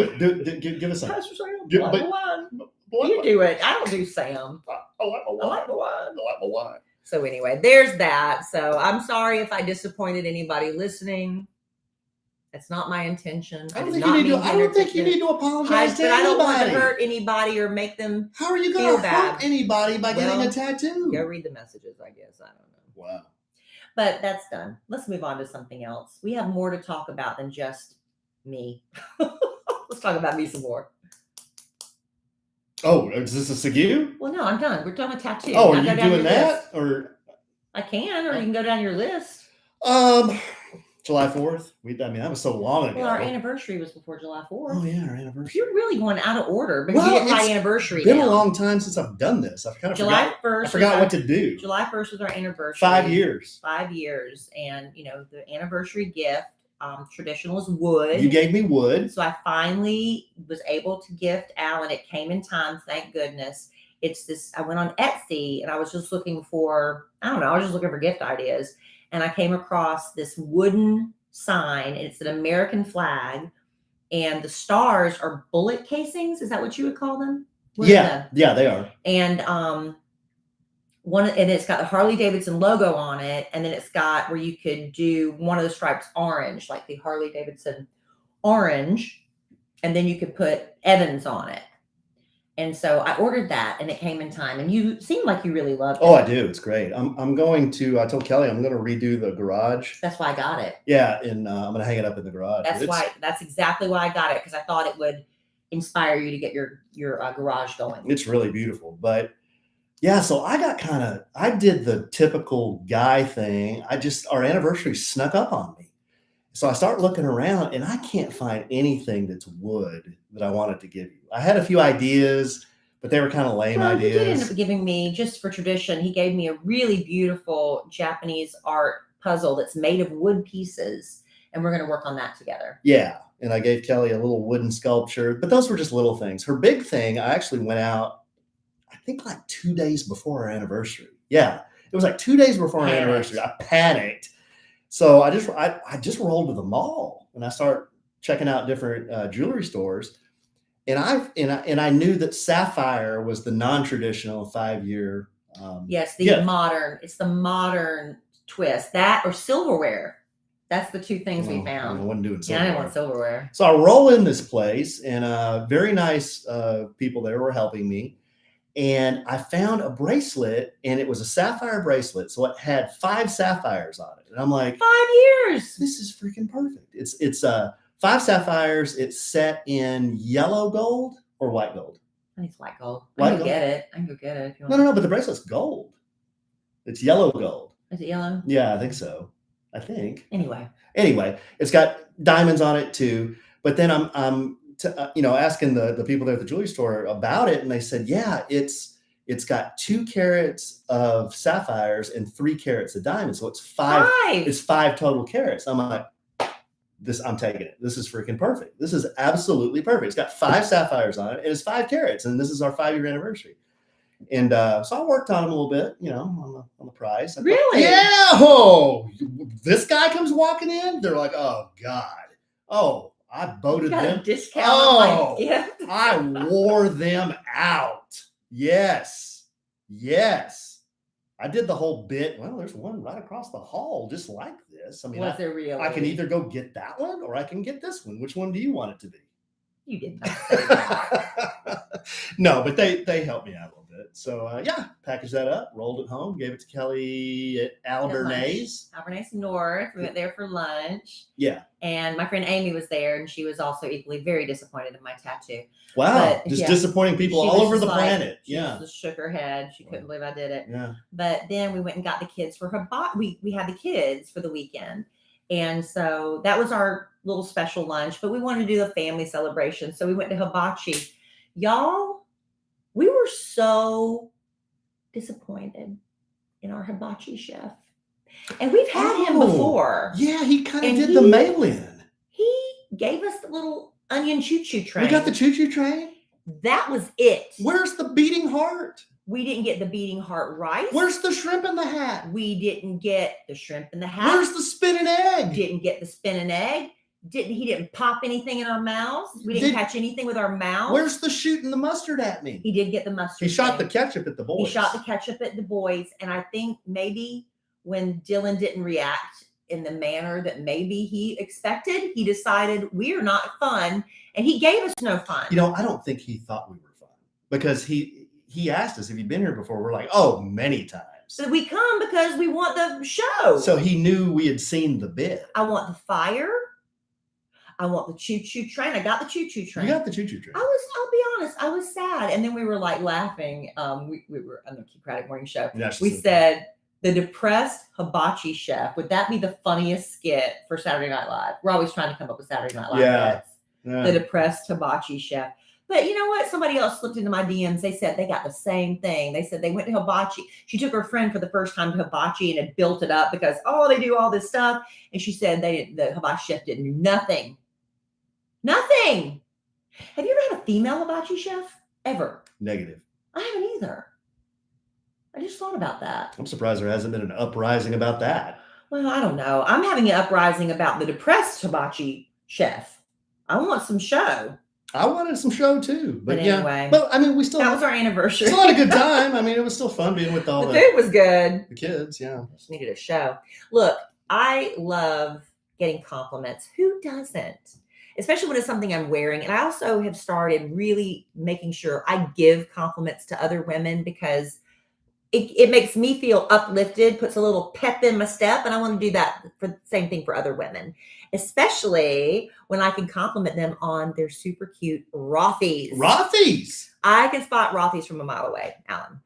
it. Give us some. Pastor Sam, like the wine. You do it. I don't do Sam. I like the wine. So anyway, there's that. So I'm sorry if I disappointed anybody listening. That's not my intention. I don't did think not you need to. mean I don't think you inarticulate. need to apologize to But I don't want to anybody. hurt anybody or make them How are you feel going to bad. hurt anybody by getting Well, a tattoo? go read the messages, I guess. I don't know. Wow. But that's done. Let's move on to something else. We have more to talk about than just me. Let's talk about me some more. Oh, is this a Segu? Well, no, I'm done. We're done with tattoo. Oh, Now are go you down doing your that? list. Or I can, or you can go down your list. July 4th. That was so long ago. Well, our anniversary was before July 4th. Oh yeah, our anniversary. You're really going out of order because you didn't write anniversary. It's been down. a long time since I've done this. I've kind of July 1st. I forgot what to do. July 1st was our anniversary. 5 years. 5 years, and the anniversary gift. Traditional is wood. You gave me wood. So I finally was able to gift Alan. It came in time, thank goodness. It's this, I went on Etsy and I was just looking for, I was just looking for gift ideas. And I came across this wooden sign, and it's an American flag. And the stars are bullet casings. Is that what you would call them? Yeah, they are. And and it's got the Harley Davidson logo on it, and then it's got where you could do one of the stripes orange, like the Harley Davidson orange, and then you could put Evans on it. And so I ordered that, and it came in time. And you seem like you really loved it. Oh, I do. It's great. I'm going to. I told Kelly I'm going to redo the garage. That's why I got it. Yeah, and I'm going to hang it up in the garage. That's exactly why I got it, because I thought it would inspire you to get your garage going. It's really beautiful, but. Yeah, so I did the typical guy thing. Our anniversary snuck up on me. So I start looking around and I can't find anything that's wood that I wanted to give you. I had a few ideas, but they were kind of lame ideas. He did end up giving me, just for tradition, he gave me a really beautiful Japanese art puzzle that's made of wood pieces. And we're going to work on that together. Yeah. And I gave Kelly a little wooden sculpture, but those were just little things. Her big thing, I actually went out, I think like 2 days before our anniversary. Yeah, it was like 2 days before our anniversary. I panicked. So I just rolled to the mall and I start checking out different jewelry stores. And I knew that sapphire was the non-traditional 5-year. Yes, gift. modern. It's the modern twist. That or silverware. That's the two things we found. I wasn't doing silverware. Yeah, I didn't want silverware. So I roll in this place, and very nice people there were helping me. And I found a bracelet, and it was a sapphire bracelet. So it had 5 sapphires on it. And I'm like, 5 years. This is freaking perfect. It's 5 sapphires. It's set in yellow gold or white gold. I think it's white gold. I can go get it. If you want. No, but the bracelet's gold. It's yellow gold. Is it yellow? Yeah, I think so. Anyway, it's got diamonds on it too. But then I'm asking the people there at the jewelry store about it, and they said, yeah, it's got 2 carats of sapphires and 3 carats of diamonds, so it's 5. It's 5 total carats. I'm like, I'm taking it. This is freaking perfect. This is absolutely perfect. It's got 5 sapphires on it, and it's 5 carats, and this is our 5-year anniversary. And so I worked on them a little bit, on the price. Really? Yeah. Oh, this guy comes walking in. They're like, oh God. Oh, I voted them. A discount on my gift. I wore them out. Yes. I did the whole bit. Well, there's one right across the hall, just like this. I mean, was there really? I can either go get that one or I can get this one. Which one do you want it to be? You did not say that. No, but they helped me out a little bit. So packaged that up, rolled it home, gave it to Kelly at Albernay's North. We went there for lunch. Yeah. And my friend Amy was there, and she was also equally very disappointed in my tattoo. Wow. Just disappointing people all over the planet. She just shook her head. She couldn't believe I did it. Yeah. But then we went and got the kids for we had the kids for the weekend. And so that was our little special lunch, but we wanted to do the family celebration. So we went to hibachi. Y'all, we were so disappointed in our hibachi chef. And we've had him before. Yeah, he kind of did the mail-in. He gave us the little onion choo-choo train. We got the choo-choo train? That was it. Where's the beating heart? We didn't get the beating heart rice. Where's the shrimp in the hat? We didn't get the shrimp in the hat. Where's the spinning egg? Didn't get the spinning egg. He didn't pop anything in our mouths. We didn't catch anything with our mouths. Where's the shooting the mustard at me? He did get the mustard. He shot the ketchup at the boys. He shot the ketchup at the boys. And I think maybe when Dylan didn't react, in the manner that maybe he expected. He decided we are not fun, and he gave us no fun. I don't think he thought we were fun because he asked us if you'd been here before. We're like, oh, many times. So we come because we want the show. So he knew we had seen the bit. I want the fire. I want the choo-choo train. I got the choo-choo train. You got the choo-choo train. I'll be honest, I was sad. And then we were like laughing. We were on the Kocratic Morning Show. We said, the depressed hibachi chef. Would that be the funniest skit for Saturday Night Live? We're always trying to come up with Saturday Night Live bits. Yeah. The depressed hibachi chef. But you know what? Somebody else slipped into my DMs. They said they got the same thing. They said they went to hibachi. She took her friend for the first time to hibachi and had built it up because, they do all this stuff. And she said the hibachi chef didn't do nothing. Nothing. Have you ever had a female hibachi chef? Ever? Negative. I haven't either. I just thought about that. I'm surprised there hasn't been an uprising about that. Well, I don't know. I'm having an uprising about the depressed hibachi chef. I want some show. I wanted some show too. But anyway. But I mean, we still... That was our anniversary. Still had a good time. I mean, it was still fun being with all the food was good. The kids, yeah. I just needed a show. Look, I love getting compliments. Who doesn't? Especially when it's something I'm wearing. And I also have started really making sure I give compliments to other women because it makes me feel uplifted, puts a little pep in my step. And I want to do that for the same thing for other women, especially when I can compliment them on their super cute Rothy's. Rothy's. I can spot Rothy's from a mile away, Alan.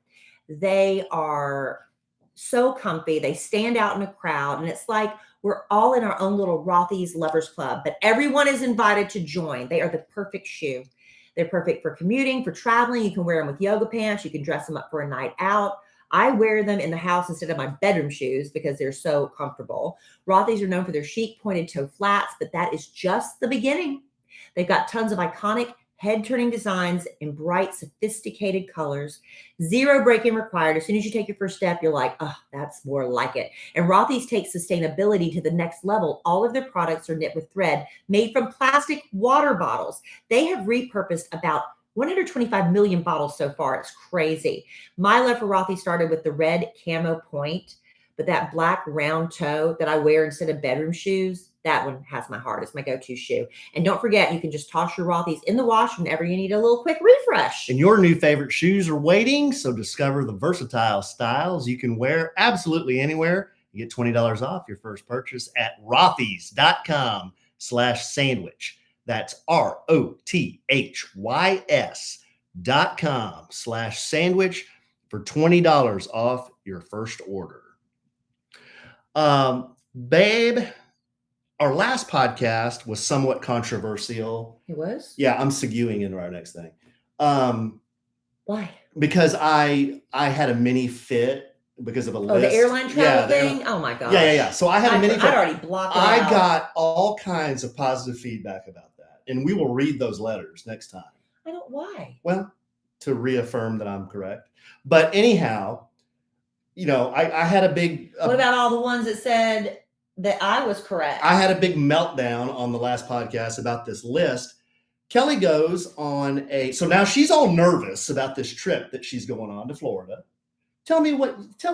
They are so comfy. They stand out in a crowd. And it's like we're all in our own little Rothy's lovers club, but everyone is invited to join. They are the perfect shoe. They're perfect for commuting, for traveling. You can wear them with yoga pants. You can dress them up for a night out. I wear them in the house instead of my bedroom shoes because they're so comfortable. Rothy's are known for their chic pointed toe flats, but that is just the beginning. They've got tons of iconic head-turning designs in bright, sophisticated colors. Zero break-in required. As soon as you take your first step, you're like, oh, that's more like it. And Rothy's takes sustainability to the next level. All of their products are knit with thread made from plastic water bottles. They have repurposed about 125 million bottles so far. It's crazy. My love for Rothy's started with the red camo point, but that black round toe that I wear instead of bedroom shoes, that one has my heart. It's my go-to shoe. And don't forget, you can just toss your Rothy's in the wash whenever you need a little quick refresh. And your new favorite shoes are waiting, so discover the versatile styles you can wear absolutely anywhere. You get $20 off your first purchase at rothys.com/sandwich. That's ROTHYS.com/sandwich for $20 off your first order. Babe, our last podcast was somewhat controversial. It was? Yeah, I'm seguing into our next thing. Why? Because I had a mini fit because of a list. The airline travel thing? Oh my gosh. Yeah. So I had a mini fit. I'd already blocked it out. I got all kinds of positive feedback about that. And we will read those letters next time. Why? Well, to reaffirm that I'm correct. But anyhow, I had a big... What about all the ones that said that I was correct? I had a big meltdown on the last podcast about this list. Kellie goes on so now she's all nervous about this trip that she's going on to Florida. Tell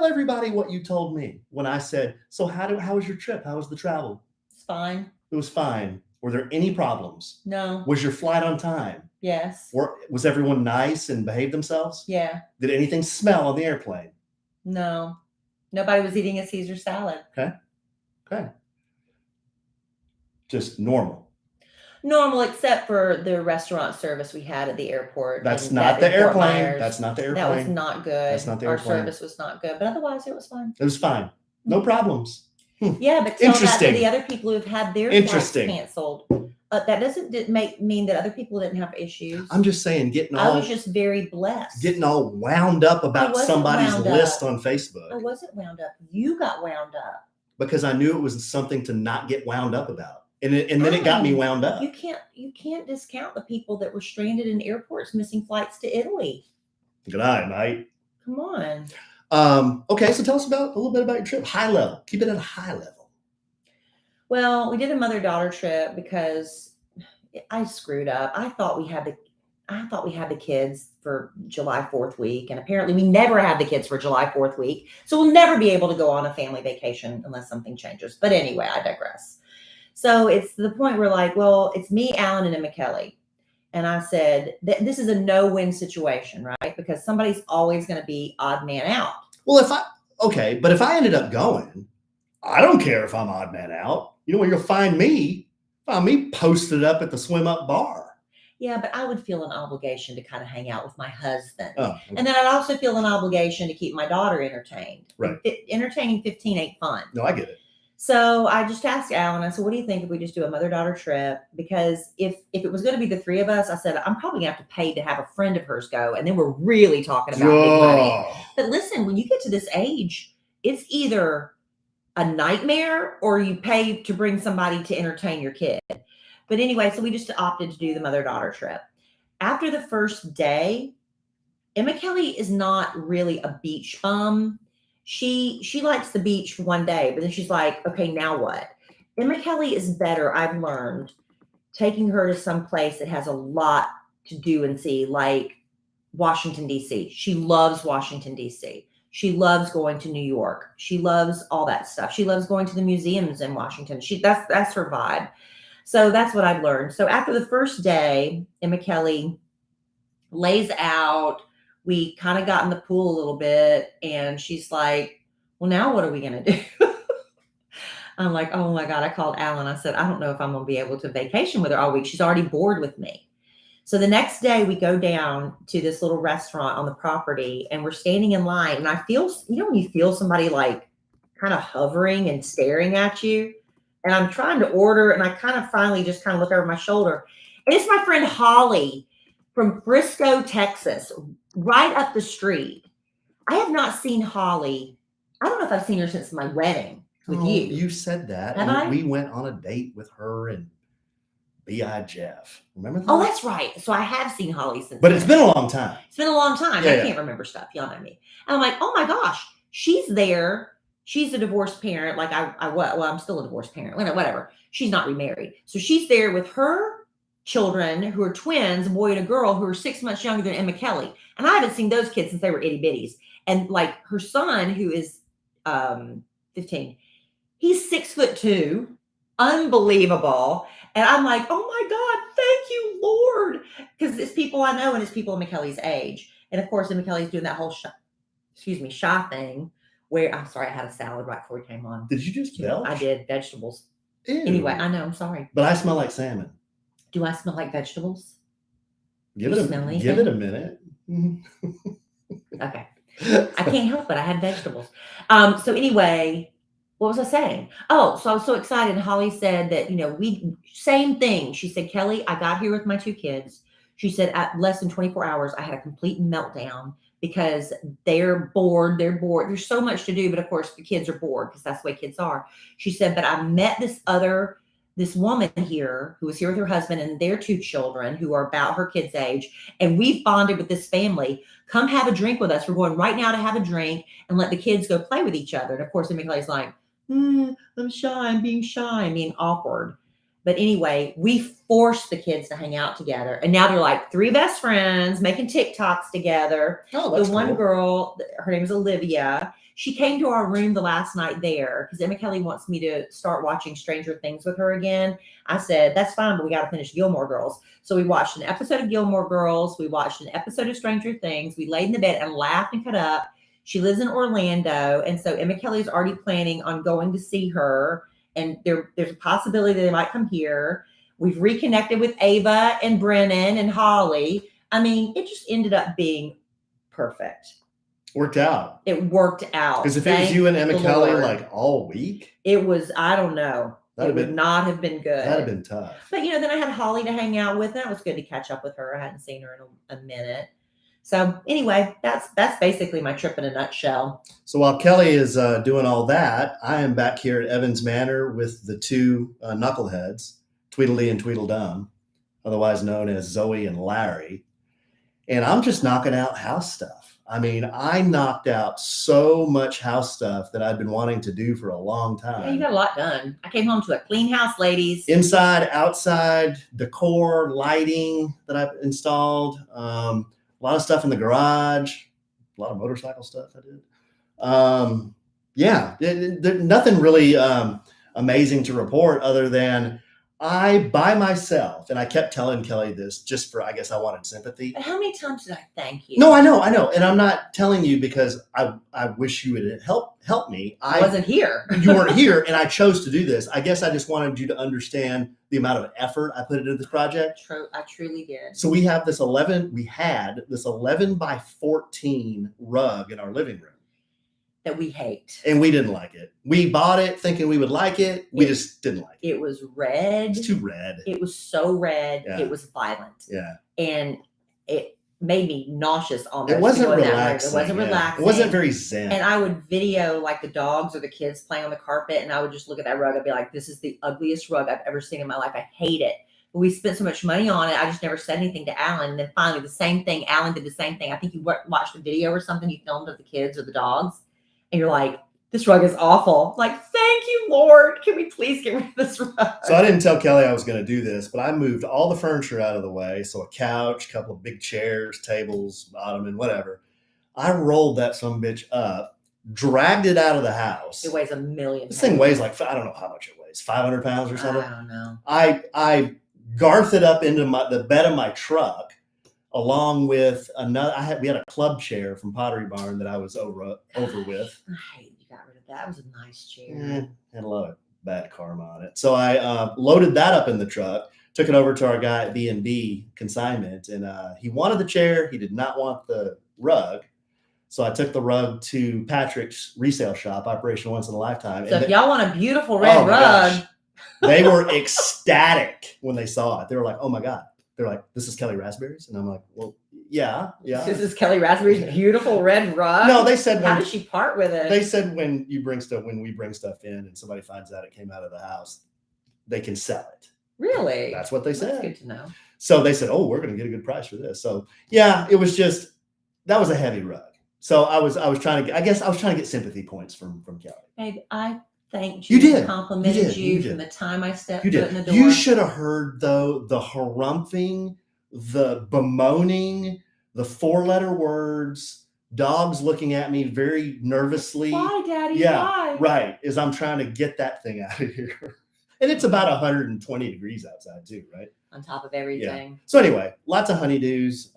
everybody what you told me when I said, so how was your trip? How was the travel? It's fine. It was fine. Were there any problems? No. Was your flight on time? Yes. Was everyone nice and behaved themselves? Yeah. Did anything smell on the airplane? No. Nobody was eating a Caesar salad. Okay. Just normal. Normal, except for the restaurant service we had at the airport. That's not the airplane. That's not the airplane. That was not good. That's not the airplane. Our service was not good, but otherwise it was fine. It was fine. No problems. Yeah, but tell that to the other people who've had their flights canceled. That doesn't mean that other people didn't have issues. I'm just saying, I was just very blessed. Getting all wound up about somebody's list on Facebook. I wasn't wound up. You got wound up. Because I knew it was something to not get wound up about. And then it got me wound up. You can't discount the people that were stranded in airports missing flights to Italy. Good night, mate. Come on. Okay, so tell us a little bit about your trip. High level. Keep it at a high level. Well, we did a mother-daughter trip because I screwed up. I thought we had I thought we had the kids for July 4th week. And apparently we never had the kids for July 4th week. So we'll never be able to go on a family vacation unless something changes. But anyway, I digress. So it's the point where like, well, it's me, Alan, and Emma Kelly. And I said, this is a no-win situation, right? Because somebody's always going to be odd man out. Well, but if I ended up going, I don't care if I'm odd man out. You know where you'll find me posted up at the swim up bar. Yeah, but I would feel an obligation to kind of hang out with my husband. Oh, okay. And then I'd also feel an obligation to keep my daughter entertained. Right. Entertaining 15 ain't fun. No, I get it. So I just asked Alan, I said, what do you think if we just do a mother-daughter trip? Because if it was going to be the three of us, I said, I'm probably going to have to pay to have a friend of hers go. And then we're really talking about big money. But listen, when you get to this age, it's either a nightmare or you pay to bring somebody to entertain your kid. But anyway, so we just opted to do the mother-daughter trip. After the first day, Emma Kelly is not really a beach bum. She likes the beach for one day, but then she's like, okay, now what? Emma Kelly is better, I've learned, taking her to some place that has a lot to do and see, like Washington, D.C. She loves Washington, D.C. She loves going to New York. She loves all that stuff. She loves going to the museums in Washington. That's her vibe. So that's what I've learned. So after the first day, Emma Kelly lays out. We kind of got in the pool a little bit, and she's like, well, now what are we going to do? I'm like, oh my God. I called Alan. I said, I don't know if I'm going to be able to vacation with her all week. She's already bored with me. So the next day we go down to this little restaurant on the property, and we're standing in line, and I feel, when you feel somebody like kind of hovering and staring at you, and I'm trying to order, and I kind of finally just kind of look over my shoulder, and it's my friend Holly from Frisco, Texas, right up the street. I have not seen Holly. I don't know if I've seen her since my wedding with you. You said that. Have I? We went on a date with her and B.I. Jeff. Remember that? Oh, that's right. So I have seen Holly since. But it's been a long time. It's been a long time. Yeah, I can't remember stuff. Y'all know me. And I'm like, oh my gosh, she's there. She's a divorced parent. Like I'm still a divorced parent. Whatever. She's not remarried. So she's there with her children who are twins, a boy and a girl, who are 6 months younger than Emma Kelly. And I haven't seen those kids since they were itty bitties. And like her son, who is 15, he's 6'2", unbelievable. And I'm like, oh my God, thank you, Lord. Because it's people I know, and it's people Emma Kelly's age. And of course, Emma Kelly's doing that whole shy thing where, I'm sorry, I had a salad right before we came on. Did you just belch? I did, vegetables. Ew. Anyway, I know, I'm sorry. But I smell like salmon. Do I smell like vegetables? Give it a minute. Okay. I can't help it. I had vegetables. So anyway, what was I saying? Oh, so I was so excited. Holly said that, same thing. She said, Kelly, I got here with my two kids. She said at less than 24 hours, I had a complete meltdown because they're bored. There's so much to do. But of course, the kids are bored because that's the way kids are. She said, but I met this woman here who was here with her husband and their two children who are about her kids' age. And we've bonded with this family. Come have a drink with us. We're going right now to have a drink and let the kids go play with each other. And of course, Emma Kelly's like, I'm shy. I'm being shy. I'm being awkward. But anyway, we forced the kids to hang out together. And now they're like three best friends making TikToks together. Oh, that's the one cool. girl, her name is Olivia. She came to our room the last night there because Emma Kelly wants me to start watching Stranger Things with her again. I said, that's fine, but we got to finish Gilmore Girls. So we watched an episode of Gilmore Girls. We watched an episode of Stranger Things. We laid in the bed and laughed and cut up. She lives in Orlando. And so Emma Kelly is already planning on going to see her. And there's a possibility that they might come here. We've reconnected with Ava and Brennan and Holly. I mean, it just ended up being perfect. Worked out. It worked out. Because if it was you and Emma Kelly like all week, it was, I don't know. It would not have been good. That'd have been tough. But then I had Holly to hang out with. And it was good to catch up with her. I hadn't seen her in a minute. So anyway, that's basically my trip in a nutshell. So while Kelly is doing all that, I am back here at Evans Manor with the two knuckleheads, Tweedledee and Tweedledum, otherwise known as Zoe and Larry. And I'm just knocking out house stuff. I mean, I knocked out so much house stuff that I'd been wanting to do for a long time. Yeah, you got a lot done. I came home to a clean house, ladies. Inside, outside, decor, lighting that I've installed, a lot of stuff in the garage, a lot of motorcycle stuff I did. Yeah, nothing really amazing to report other than I, by myself, and I kept telling Kellie this just for, I guess I wanted sympathy. And how many times did I thank you? No, I know. And I'm not telling you because I wish you would help me. I wasn't here. You weren't here, and I chose to do this. I guess I just wanted you to understand the amount of effort I put into this project. I truly did. So we had this 11 by 14 rug in our living room. That we hate. And we didn't like it. We bought it thinking we would like it. We just didn't like it. It was red. It's too red. It was so red. Yeah. It was violent. Yeah. And it made me nauseous almost. It wasn't relaxing. It wasn't relaxing. It wasn't very zen. And I would video like the dogs or the kids playing on the carpet, and I would just look at that rug. I'd be like, this is the ugliest rug I've ever seen in my life. I hate it. But we spent so much money on it. I just never said anything to Alan. And then finally the same thing. Alan did the same thing. I think you watched a video or something you filmed of the kids or the dogs. And you're like, this rug is awful. Like, thank you, Lord. Can we please get rid of this rug? So I didn't tell Kellie I was going to do this, but I moved all the furniture out of the way. So a couch, a couple of big chairs, tables, ottoman, whatever. I rolled that sumbitch up, dragged it out of the house. It weighs 1,000,000 pounds. This thing weighs like, I don't know how much it weighs, 500 pounds or something. I don't know. I garthed it up into the bed of my truck, along with another. We had a club chair from Pottery Barn that I was over with. I hate you got rid of that. That was a nice chair. Had a lot of bad karma on it. So I loaded that up in the truck, took it over to our guy at B&B Consignment, and he wanted the chair. He did not want the rug. So I took the rug to Patrick's resale shop, Operation Once in a Lifetime. So if y'all want a beautiful red rug. They were ecstatic when they saw it. They were like, oh my God. They're like, this is Kellie Rasberry's? And I'm like, well, yeah. This is Kellie Rasberry's beautiful red rug? No, they said, how did she part with it? They said when we bring stuff in and somebody finds out it came out of the house, they can sell it. Really? That's what they said. That's good to know. So they said, oh, we're going to get a good price for this. So yeah, it was just, that was a heavy rug. So I was trying to get sympathy points from Kellie. Babe, I thanked you. You did. Complimented you from the time I stepped foot in the door. You should have heard though the harumphing, the bemoaning, the 4-letter words, dogs looking at me very nervously. Why, Daddy? Yeah, why? Right. As I'm trying to get that thing out of here. And it's about 120 degrees outside too, right? On top of everything. Yeah. So anyway, lots of honeydews.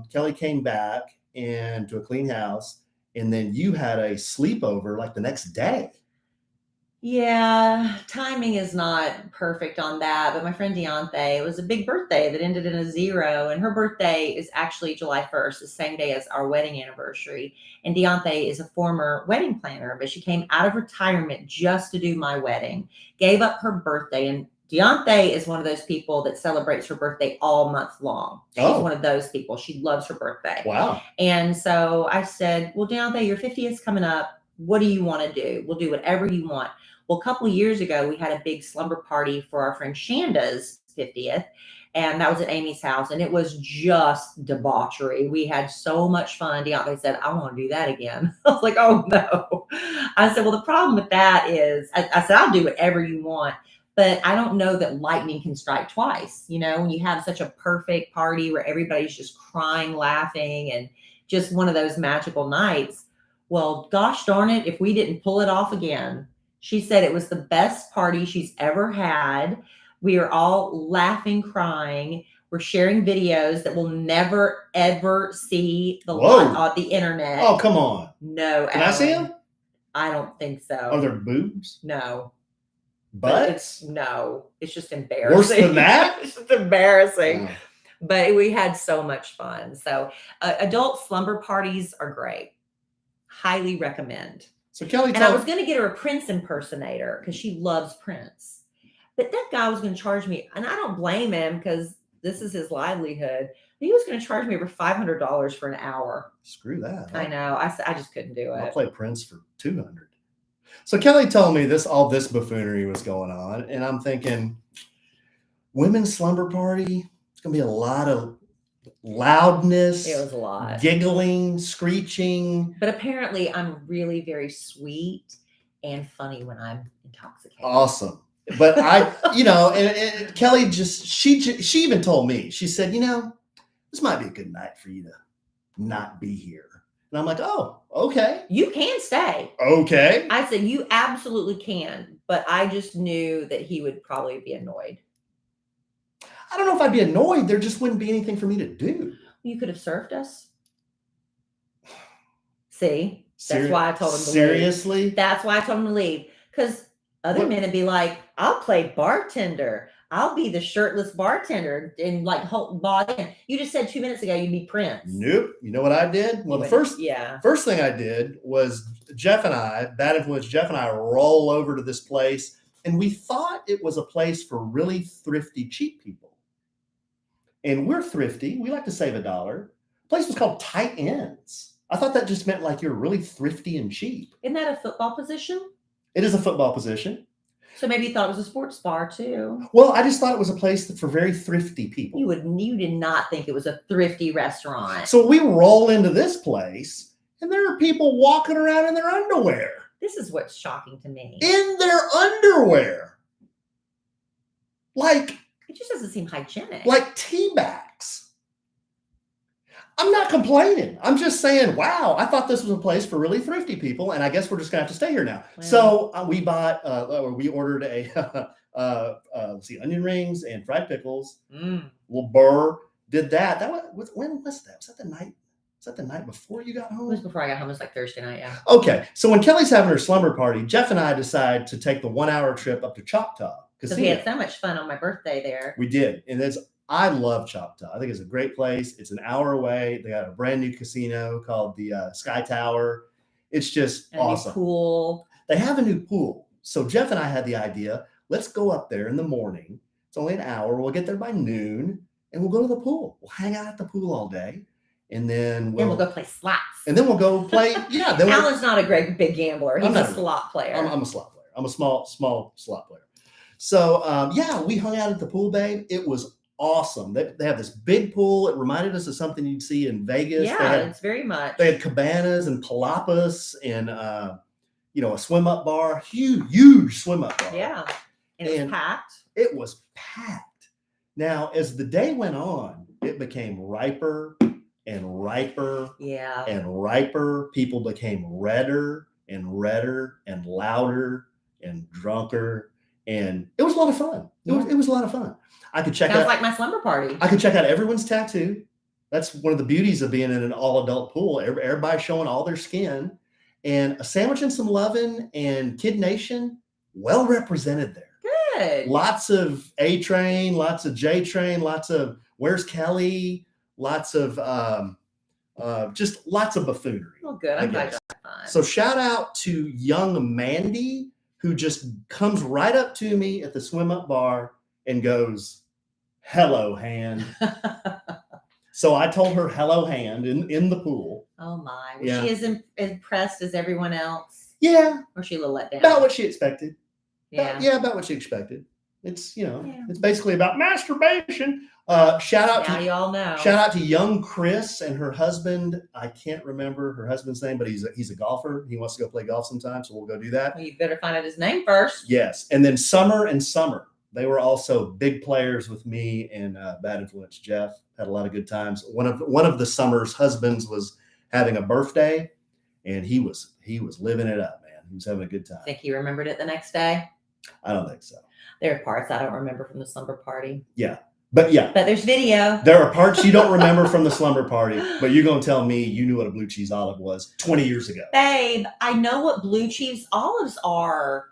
Kellie came back and to a clean house, and then you had a sleepover like the next day. Yeah, timing is not perfect on that, but my friend Deontay, it was a big birthday that ended in a 0, and her birthday is actually July 1st, the same day as our wedding anniversary. And Deontay is a former wedding planner, but she came out of retirement just to do my wedding, gave up her birthday, and Deontay is one of those people that celebrates her birthday all month long. She's one of those people. She loves her birthday. Wow. And so I said, well, Deontay, your 50th is coming up. What do you want to do? We'll do whatever you want. Well, a couple of years ago, we had a big slumber party for our friend Shanda's 50th, and that was at Amy's house, and it was just debauchery. We had so much fun. Deontay said, I want to do that again. I was like, oh, no. I said, well, the problem with that is, I said, I'll do whatever you want, but I don't know that lightning can strike twice. You know, when you have such a perfect party where everybody's just crying, laughing, and just one of those magical nights. Well, gosh darn it, if we didn't pull it off again. She said it was the best party she's ever had. We are all laughing, crying. We're sharing videos that we'll never, ever see on the internet. Oh, come on. No. Can I see them? I don't think so. Are there boobs? No. Butts? It's just embarrassing. Worse than that? It's just embarrassing. Oh. But we had so much fun. So adult slumber parties are great. Highly recommend. So Kellie, and I was going to get her a Prince impersonator because she loves Prince. But that guy was going to charge me, and I don't blame him because this is his livelihood. He was going to charge me over $500 for an hour. Screw that. I know. I just couldn't do it. I'll play Prince for $200. So Kellie told me all this buffoonery was going on, and I'm thinking, women's slumber party. It's going to be a lot of loudness, It was a lot. giggling, screeching. But apparently I'm really very sweet and funny when I'm intoxicated. Awesome. But and Kellie she even told me, she said, this might be a good night for you to not be here. And I'm like, oh, okay. You can stay. Okay. I said, you absolutely can. But I just knew that he would probably be annoyed. I don't know if I'd be annoyed. There just wouldn't be anything for me to do. You could have served us. See? That's why I told him to leave. Seriously? That's why I told him to leave. Because other men would be like, I'll play bartender. I'll be the shirtless bartender and like bought in. You just said 2 minutes ago you'd be Prince. Nope. You know what I did? Well, the first thing I did was Bad Influence Jeff and I roll over to this place, and we thought it was a place for really thrifty, cheap people. And we're thrifty. We like to save $1. The place was called Tight Ends. I thought that just meant like you're really thrifty and cheap. Isn't that a football position? It is a football position. So maybe you thought it was a sports bar too. Well, I just thought it was a place for very thrifty people. You did not think it was a thrifty restaurant. So we roll into this place, and there are people walking around in their underwear. This is what's shocking to me. In their underwear. Like, it just doesn't seem hygienic. Like tea bags. I'm not complaining. I'm just saying, wow, I thought this was a place for really thrifty people, and I guess we're just gonna have to stay here now. Wow. So we ordered onion rings and fried pickles. Little burr. Did that. When was that? Was that the night? Was that the night before you got home? It was before I got home. It was like Thursday night, yeah. Okay. So when Kellie's having her slumber party, Jeff and I decide to take the 1-hour trip up to Choctaw. Because we had so much fun on my birthday there. We did. And I love Choctaw. I think it's a great place. It's an hour away. They got a brand new casino called the Sky Tower. It's just awesome. A new pool. They have a new pool. So Jeff and I had the idea, let's go up there in the morning. It's only an hour. We'll get there by noon, and we'll go to the pool. We'll hang out at the pool all day. And then we'll go play slots. And then we'll go play. Yeah. Alan's not a great big gambler. He's a slot player. I'm a slot player. I'm a small slot player. So we hung out at the pool, babe. It was awesome. They have this big pool. It reminded us of something you'd see in Vegas. Yeah, it's very much. They had cabanas and palapas and a swim up bar, huge swim up bar. Yeah, and it was packed. It was packed. Now, as the day went on, it became riper and riper. Yeah, and riper. People became redder and louder and drunker. And it was a lot of fun. It was a lot of fun. I could check out. Sounds like my slumber party. I could check out everyone's tattoo. That's one of the beauties of being in an all-adult pool. Everybody's showing all their skin. And a sandwich and some Lovin and Kid Nation, well represented there. Good. Lots of A Train, lots of J Train, lots of Where's Kellie, lots of just lots of buffoonery. Well, good. I'm glad you had fun. So shout out to young Mandy, who just comes right up to me at the swim up bar and goes, "Hello, hand." So I told her hello, hand in the pool. Oh my. Was she as impressed as everyone else? Yeah. Or she a little let down? About what she expected. Yeah. About what she expected. It's, it's basically about masturbation. Shout out now you all know. Shout out to young Chris and her husband. I can't remember her husband's name, but he's a golfer. He wants to go play golf sometime, so we'll go do that. Well, you better find out his name first. Yes. And then Summer and Summer. They were also big players with me and Bad Influence Jeff. Had a lot of good times. One of the Summer's husbands was having a birthday, and he was living it up, man. He was having a good time. Think he remembered it the next day? I don't think so. There are parts I don't remember from the slumber party. Yeah. But there's video. There are parts you don't remember from the slumber party, but you're going to tell me you knew what a blue cheese olive was 20 years ago. Babe, I know what blue cheese olives are.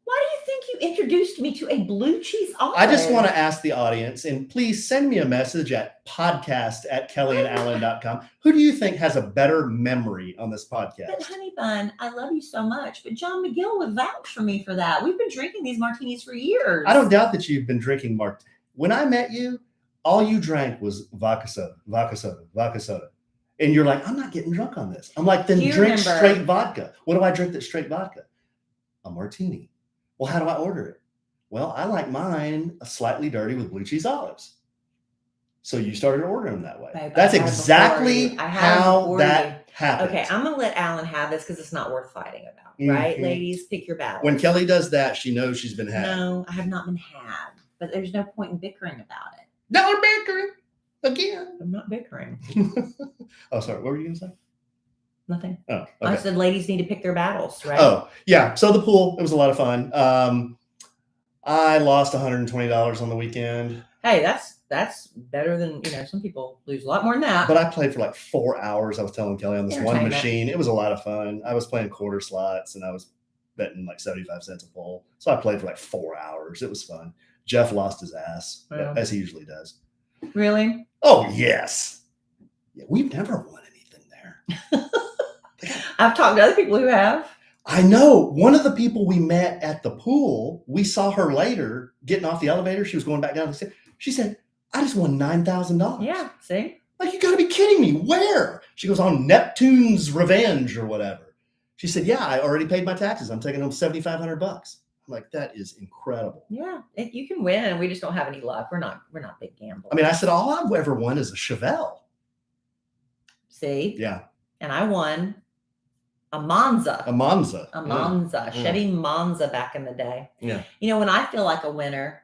Why do you think you introduced me to a blue cheese olive? I just want to ask the audience, and please send me a message at podcast@kellyandalan.com. Who do you think has a better memory on this podcast? But honey bun, I love you so much, but John McGill would vouch for me for that. We've been drinking these martinis for years. I don't doubt that you've been drinking When I met you, all you drank was vodka soda, vodka soda, vodka soda. And you're like, I'm not getting drunk on this. I'm like, then drink straight vodka. What do I drink that's straight vodka? A martini. Well, how do I order it? Well, I like mine slightly dirty with blue cheese olives. So you started ordering them that way. Babe, That's I had 'em exactly before you. I had 'em how before that happened. Okay, I'm gonna let Alan have this because it's not worth fighting about, right, Mhm. ladies? Pick your battles. When Kelly does that, she knows she's been had. No, I have not been had, but there's no point in bickering about it. No bickering again. I'm not bickering. Oh, sorry. What were you gonna say? Nothing. Oh, okay. I said ladies need to pick their battles, right? Oh, yeah. So the pool, it was a lot of fun. I lost $120 on the weekend. Hey, that's better than, some people lose a lot more than that. But I played for like 4 hours. I was telling Kelly on this one Entertainment. machine. It was a lot of fun. I was playing quarter slots and I was betting like 75 cents a pull. So I played for like 4 hours. It was fun. Jeff lost his ass, Wow. as he usually does. Really? Oh, yes. Yeah, we've never won anything there. I've talked to other people who have. I know. One of the people we met at the pool, we saw her later getting off the elevator. She was going back down the stairs. She said, I just won $9,000. Yeah, see? Like, you got to be kidding me. Where? She goes, on Neptune's Revenge or whatever. She said, yeah, I already paid my taxes. I'm taking home $7,500. I'm like, that is incredible. Yeah, you can win. We just don't have any luck. We're not big gamblers. I mean, I said, all I've ever won is a Chevelle. See? Yeah. And I won a Monza. A Monza. A Monza. Chevy Monza back in the day. Yeah. When I feel like a winner,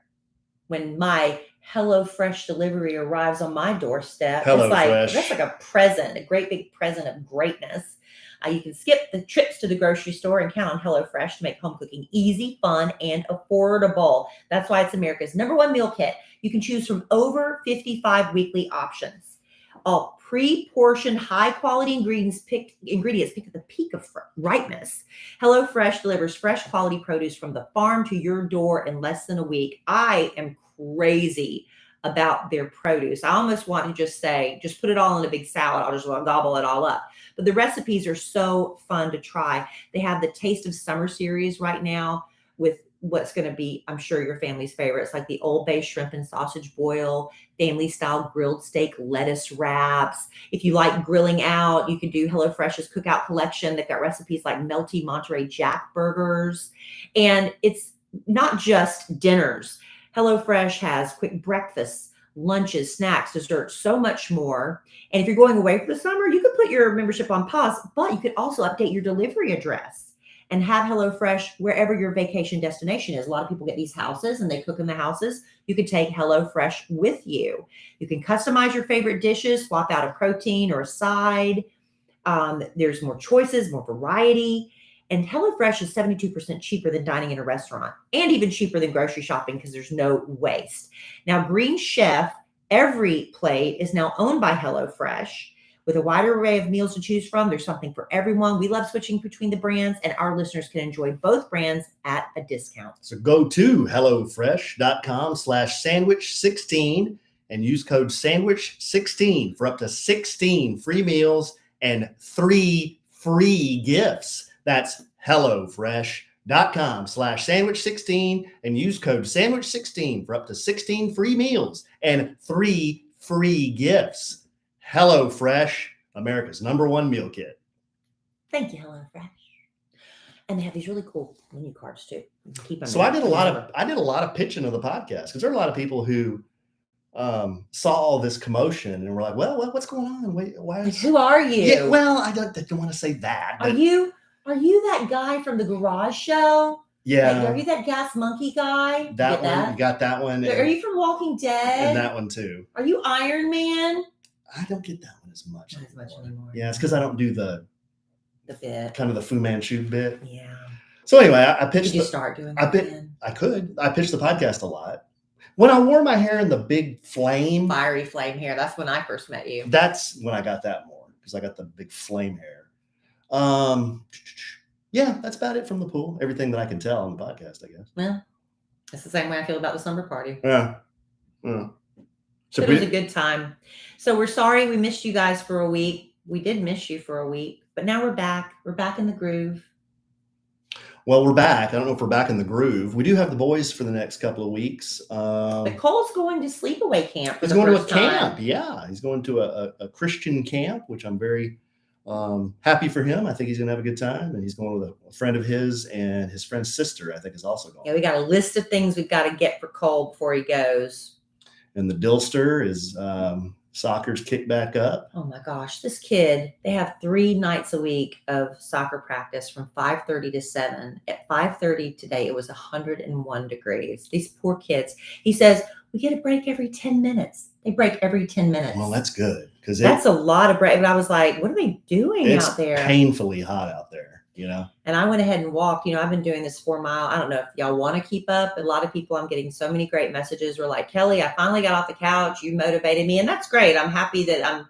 when my HelloFresh delivery arrives on my doorstep, that's like a present, a great big present of greatness. You can skip the trips to the grocery store and count on HelloFresh to make home cooking easy, fun, and affordable. That's why it's America's #1 meal kit. You can choose from over 55 weekly options. All pre-portioned, high-quality ingredients picked at the peak of ripeness. HelloFresh delivers fresh, quality produce from the farm to your door in less than a week. I am crazy about their produce. I almost want to just say, just put it all in a big salad. I'll just gobble it all up. But the recipes are so fun to try. They have the Taste of Summer series right now with what's going to be, I'm sure, your family's favorites, like the Old Bay shrimp and sausage boil, family style grilled steak lettuce wraps. If you like grilling out, you can do HelloFresh's cookout collection. They've got recipes like melty Monterey Jack burgers. And it's not just dinners. HelloFresh has quick breakfasts, lunches, snacks, desserts, so much more. And if you're going away for the summer, you could put your membership on pause, but you could also update your delivery address and have HelloFresh wherever your vacation destination is. A lot of people get these houses and they cook in the houses. You could take HelloFresh with you. You can customize your favorite dishes, swap out a protein or a side. There's more choices, more variety. And HelloFresh is 72% cheaper than dining in a restaurant and even cheaper than grocery shopping because there's no waste. Now, Green Chef, every plate is now owned by HelloFresh. With a wider array of meals to choose from, there's something for everyone. We love switching between the brands, and our listeners can enjoy both brands at a discount. So go to HelloFresh.com/sandwich16 and use code sandwich16 for up to 16 free meals and 3 free gifts. That's HelloFresh.com/sandwich16 and use code sandwich16 for up to 16 free meals and 3 free gifts. HelloFresh, America's #1 meal kit. Thank you, HelloFresh. And they have these really cool menu cards too. Keep them. So I did a lot of pitching of the podcast because there are a lot of people who saw all this commotion and were like, "Well, what's going on? Wait, why is who are you?" Yeah, well, I don't want to say that. But Are you that guy from the garage show? Yeah. Like, are you that gas monkey guy? That one, you got that one. Are you from Walking Dead? And that one too. Are you Iron Man? I don't get that one as much. Not as much anymore. Yeah, it's because I don't do the bit. Kind of the Fu Manchu bit. Yeah. So anyway, I pitched. Did you start doing that? I could. I pitched the podcast a lot. When I wore my hair in the big flame. Fiery flame hair. That's when I first met you. That's when I got that more because I got the big flame hair. Yeah, that's about it from the pool. Everything that I can tell on the podcast, I guess. Well, it's the same way I feel about the slumber party. Yeah. So it was a good time. So we're sorry we missed you guys for a week. We did miss you for a week, but now we're back. We're back in the groove. Well, we're back. I don't know if we're back in the groove. We do have the boys for the next couple of weeks. But Cole's going to sleepaway camp. He's going to a camp. Yeah, he's going to a Christian camp, which I'm very happy for him. I think he's going to have a good time. And he's going with a friend of his, and his friend's sister, I think, is also going. Yeah, we got a list of things we've got to get for Cole before he goes. And the Dillster is soccer's kicked back up. Oh my gosh, this kid, they have 3 nights a week of soccer practice from 5:30 to 7. At 5:30 today, it was 101 degrees. These poor kids. He says, we get a break every 10 minutes. They break every 10 minutes. Well, that's good because that's a lot of break. But I was like, what are they doing it's out there? Painfully hot out there, you know? And I went ahead and walked. I've been doing this 4 mile. I don't know if y'all want to keep up. A lot of people, I'm getting so many great messages. Were like, Kelly, I finally got off the couch. You motivated me. And that's great. I'm happy that I'm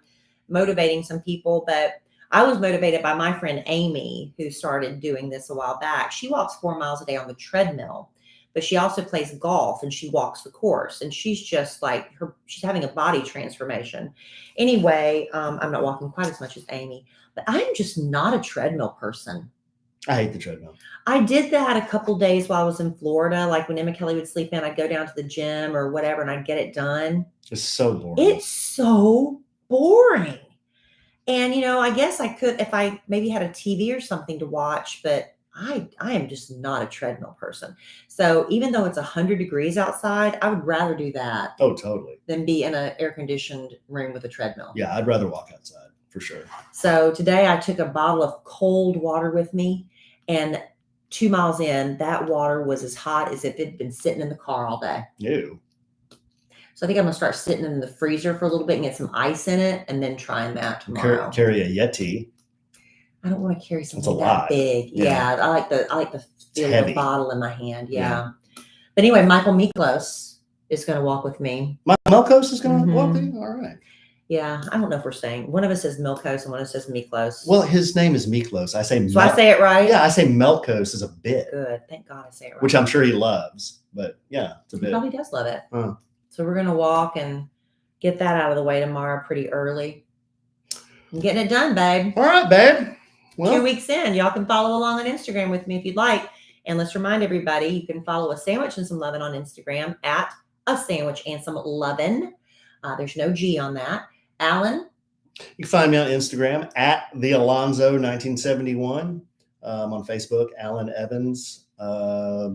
motivating some people. But I was motivated by my friend Amy, who started doing this a while back. She walks 4 miles a day on the treadmill, but she also plays golf and she walks the course. And she's just like she's having a body transformation. Anyway, I'm not walking quite as much as Amy, but I'm just not a treadmill person. I hate the treadmill. I did that a couple days while I was in Florida. Like when Emma Kelly would sleep in, I'd go down to the gym or whatever and I'd get it done. It's so boring. It's so boring. And, I guess I could if I maybe had a TV or something to watch, but I am just not a treadmill person. So even though it's 100 degrees outside, I would rather do that. Oh, totally. Than be in an air-conditioned room with a treadmill. Yeah, I'd rather walk outside for sure. So today I took a bottle of cold water with me, and 2 miles in, that water was as hot as if it'd been sitting in the car all day. Ew. So I think I'm going to start sitting in the freezer for a little bit and get some ice in it and then trying that tomorrow. Carry a Yeti. I don't want to carry something that lot. big. Yeah. I like the feel of the bottle in my hand. Yeah. But anyway, Michael Miklos is going to walk with me. Melkos is going to walk with you? All right. Yeah. I don't know if we're saying one of us says Milkos and one of us says Miklos. Well, his name is Miklos. I say So I say it right? Yeah, I say Melkos is a bit. Good. Thank God I say it right. Which I'm sure he loves. But yeah, it's a bit. He probably does love it. So we're going to walk and get that out of the way tomorrow pretty early. I'm getting it done, babe. All right, babe. Well, 2 weeks in. Y'all can follow along on Instagram with me if you'd like. And let's remind everybody, you can follow A Sandwich and Some Lovin' on Instagram at A Sandwich and Some Lovin'. There's no G on that. Alan? You can find me on Instagram at the Alonzo 1971. On Facebook, Alan Evans. I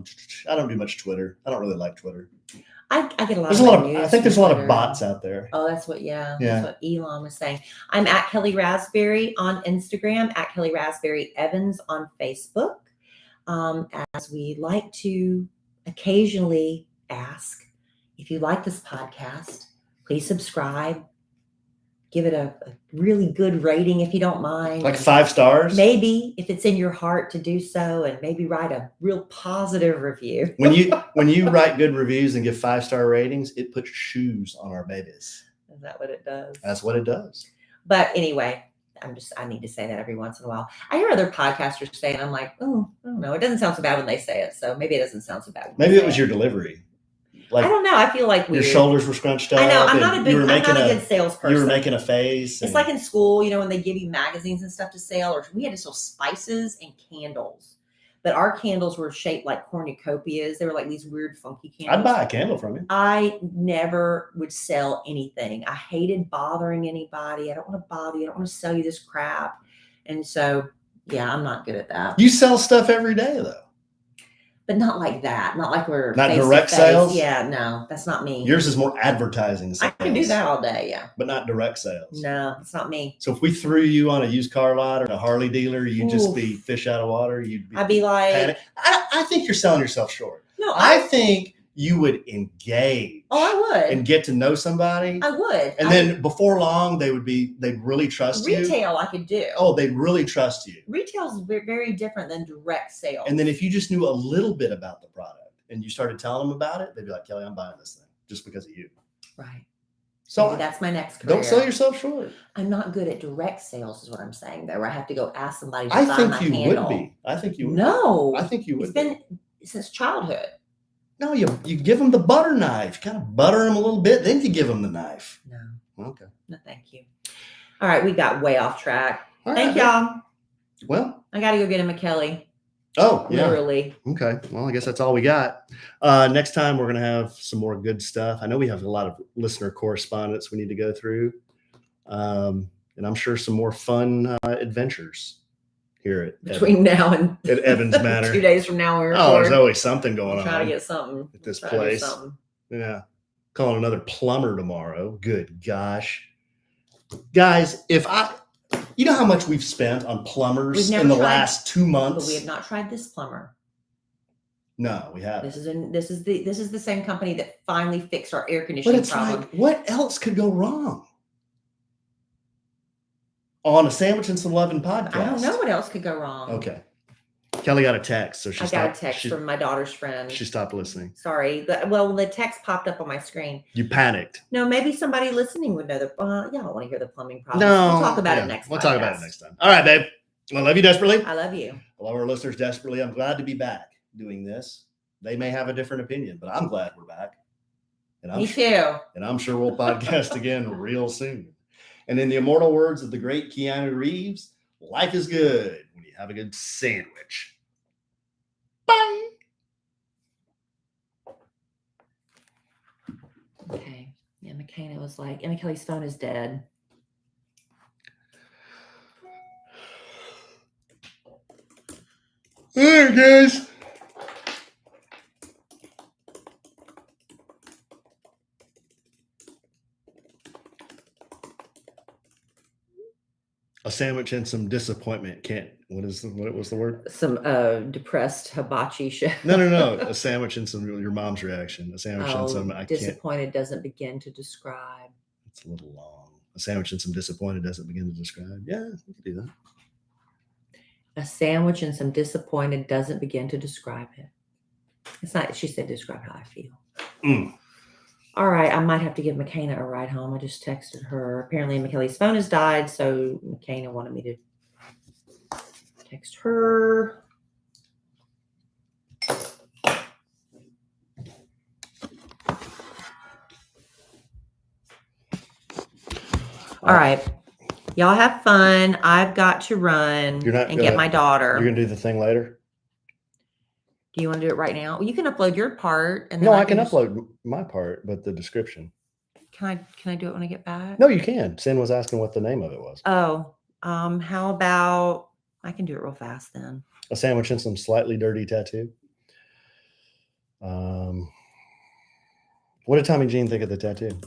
don't do much Twitter. I don't really like Twitter. I get a lot there's of a lot news. I think there's a lot of bots out there. Oh, that's what that's what Elon was saying. I'm at Kellie Rasberry on Instagram, at Kellie Rasberry Evans on Facebook. As we like to occasionally ask, if you like this podcast, please subscribe. Give it a really good rating if you don't mind. Like 5 stars? Maybe if it's in your heart to do so, and maybe write a real positive review. When you write good reviews and give 5-star ratings, it puts shoes on our babies. Is that what it does? That's what it does. But anyway, I need to say that every once in a while. I hear other podcasters say it, and I'm like, oh, I don't know. It doesn't sound so bad when they say it. So maybe it doesn't sound so bad. Maybe it was your delivery. Like, I don't know. I feel like your shoulders were scrunched up. I know. I'm not a good salesperson. You were making a face. It's like in school, when they give you magazines and stuff to sell, or we had to sell spices and candles. But our candles were shaped like cornucopias. They were like these weird, funky candles. I'd buy a candle from you. I never would sell anything. I hated bothering anybody. I don't want to bother you. I don't want to sell you this crap. And so, yeah, I'm not good at that. You sell stuff every day, though. But not like that. Not like we're not direct sales. Yeah, no, that's not me. Yours is more advertising sales. I can do that all day, yeah. But not direct sales. No, it's not me. So if we threw you on a used car lot or a Harley dealer, you'd just be fish out of water. I'd be like, I think you're selling yourself short. No, I think you would engage. Oh, I would. And get to know somebody. I would. And then before long, they'd really trust you. Retail, I could do. Oh, they'd really trust you. Retail is very different than direct sales. And then if you just knew a little bit about the product and you started telling them about it, they'd be like, Kelly, I'm buying this thing just because of you. Right. So maybe that's my next career. Don't sell yourself short. I'm not good at direct sales is what I'm saying, though, where I have to go ask somebody to buy my handle. I think you would. No. I think you would. It's been since childhood. No, you give them the butter knife. Kind of butter them a little bit, then you give them the knife. No. Okay. No, thank you. All right, we got way off track. All Thank y'all. Well, I got to go get him a Kelly. Oh, yeah. Literally. Okay. Well, I guess that's all we got. Next time, we're going to have some more good stuff. I know we have a lot of listener correspondence we need to go through. And I'm sure some more fun adventures here at between now and at Evans Manor. 2 days from now. There's always something going on. Trying to get something at this place. Something. Yeah. Calling another plumber tomorrow. Good gosh. Guys, you know how much we've spent on plumbers in the last 2 months? But we have not tried this plumber. No, we haven't. This is the same company that finally fixed our air conditioning But it's problem. like, what else could go wrong? On a Sandwich and Some Lovin' podcast. I don't know what else could go wrong. Okay. Kelly got a text, so I got a text from my daughter's friend. She stopped listening. Sorry. The text popped up on my screen. You panicked. No, maybe somebody listening would know y'all don't want to hear the plumbing problem. No. We'll talk about it next time. We'll talk about it next time. All right, babe. I love you desperately. I love you. I love our listeners desperately. I'm glad to be back doing this. They may have a different opinion, but I'm glad we're back. And Me too. And I'm sure we'll podcast again real soon. And in the immortal words of the great Keanu Reeves, life is good when you have a good sandwich. Bye. Okay. Yeah, McKenna was like, Emma Kelly's phone is dead. All right, guys. A sandwich and some disappointment what was the word? Some depressed hibachi chef. No. A sandwich and your mom's reaction. A sandwich and some disappointed doesn't begin to describe. It's a little long. A sandwich and some disappointed doesn't begin to describe. Yeah, we could do that. A sandwich and some disappointed doesn't begin to describe it. It's not, she said, describe how I feel. All right, I might have to give McKenna a ride home. I just texted her. Apparently, McKelly's phone has died, so McKenna wanted me to text her. All right. Y'all have fun. I've got to run and get my daughter. You're going to do the thing later? Do you want to do it right now? Well, you can upload your part. And no, I can upload my part, but the description. Can I do it when I get back? No, you can. Sin was asking what the name of it was. Oh, how about I can do it real fast then. A sandwich and some slightly dirty tattoo. What did Tommy Jean think of the tattoo?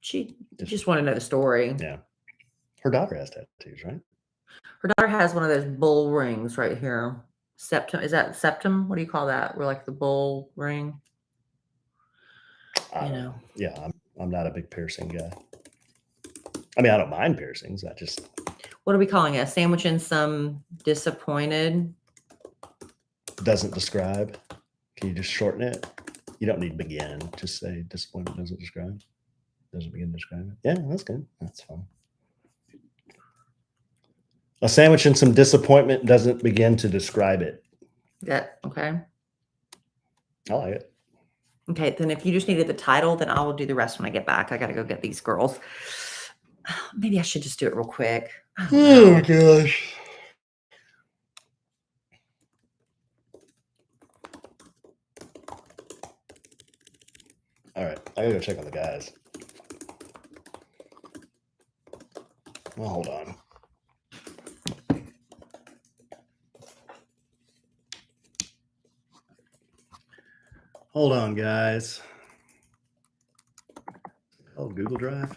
She just want to know the story. Yeah. Her daughter has tattoos, right? Her daughter has one of those bull rings right here. Septum. Is that septum? What do you call that? We're like the bull ring. Yeah, I'm not a big piercing guy. I mean, I don't mind piercings. What are we calling it? A sandwich and some disappointed? Doesn't describe. Can you just shorten it? You don't need begin. Just say disappointment doesn't describe. Doesn't begin to describe it. Yeah, that's good. That's fine. A sandwich and some disappointment doesn't begin to describe it. That okay? I like it. Okay, then if you just needed the title, then I will do the rest when I get back. I got to go get these girls. Maybe I should just do it real quick. Oh gosh. All right, I gotta go check on the guys. Well, hold on. Hold on, guys. Oh, Google Drive.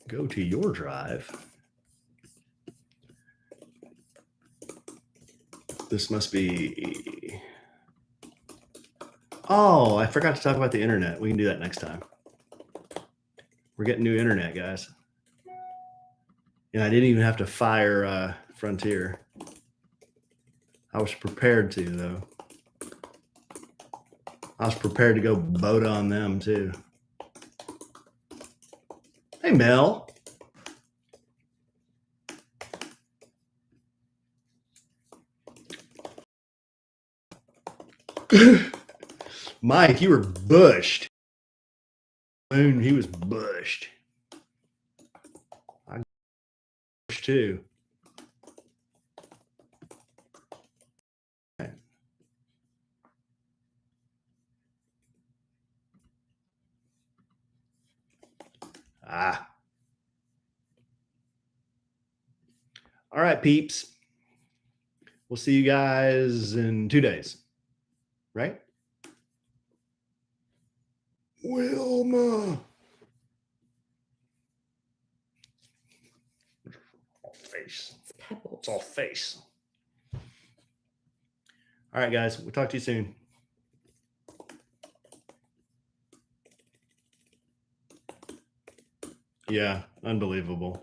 Go to your drive. This must be... Oh, I forgot to talk about the internet. We can do that next time. We're getting new internet, guys. And I didn't even have to fire Frontier. I was prepared to, though. I was prepared to go boat on them, too. Hey, Mel. Mike, you were bushed. Moon, he was bushed. I bushed too. Okay. All right, peeps. We'll see you guys in 2 days. Right? Wilma. All face. It's pebbles. It's all face. All right, guys. We'll talk to you soon. Yeah, unbelievable.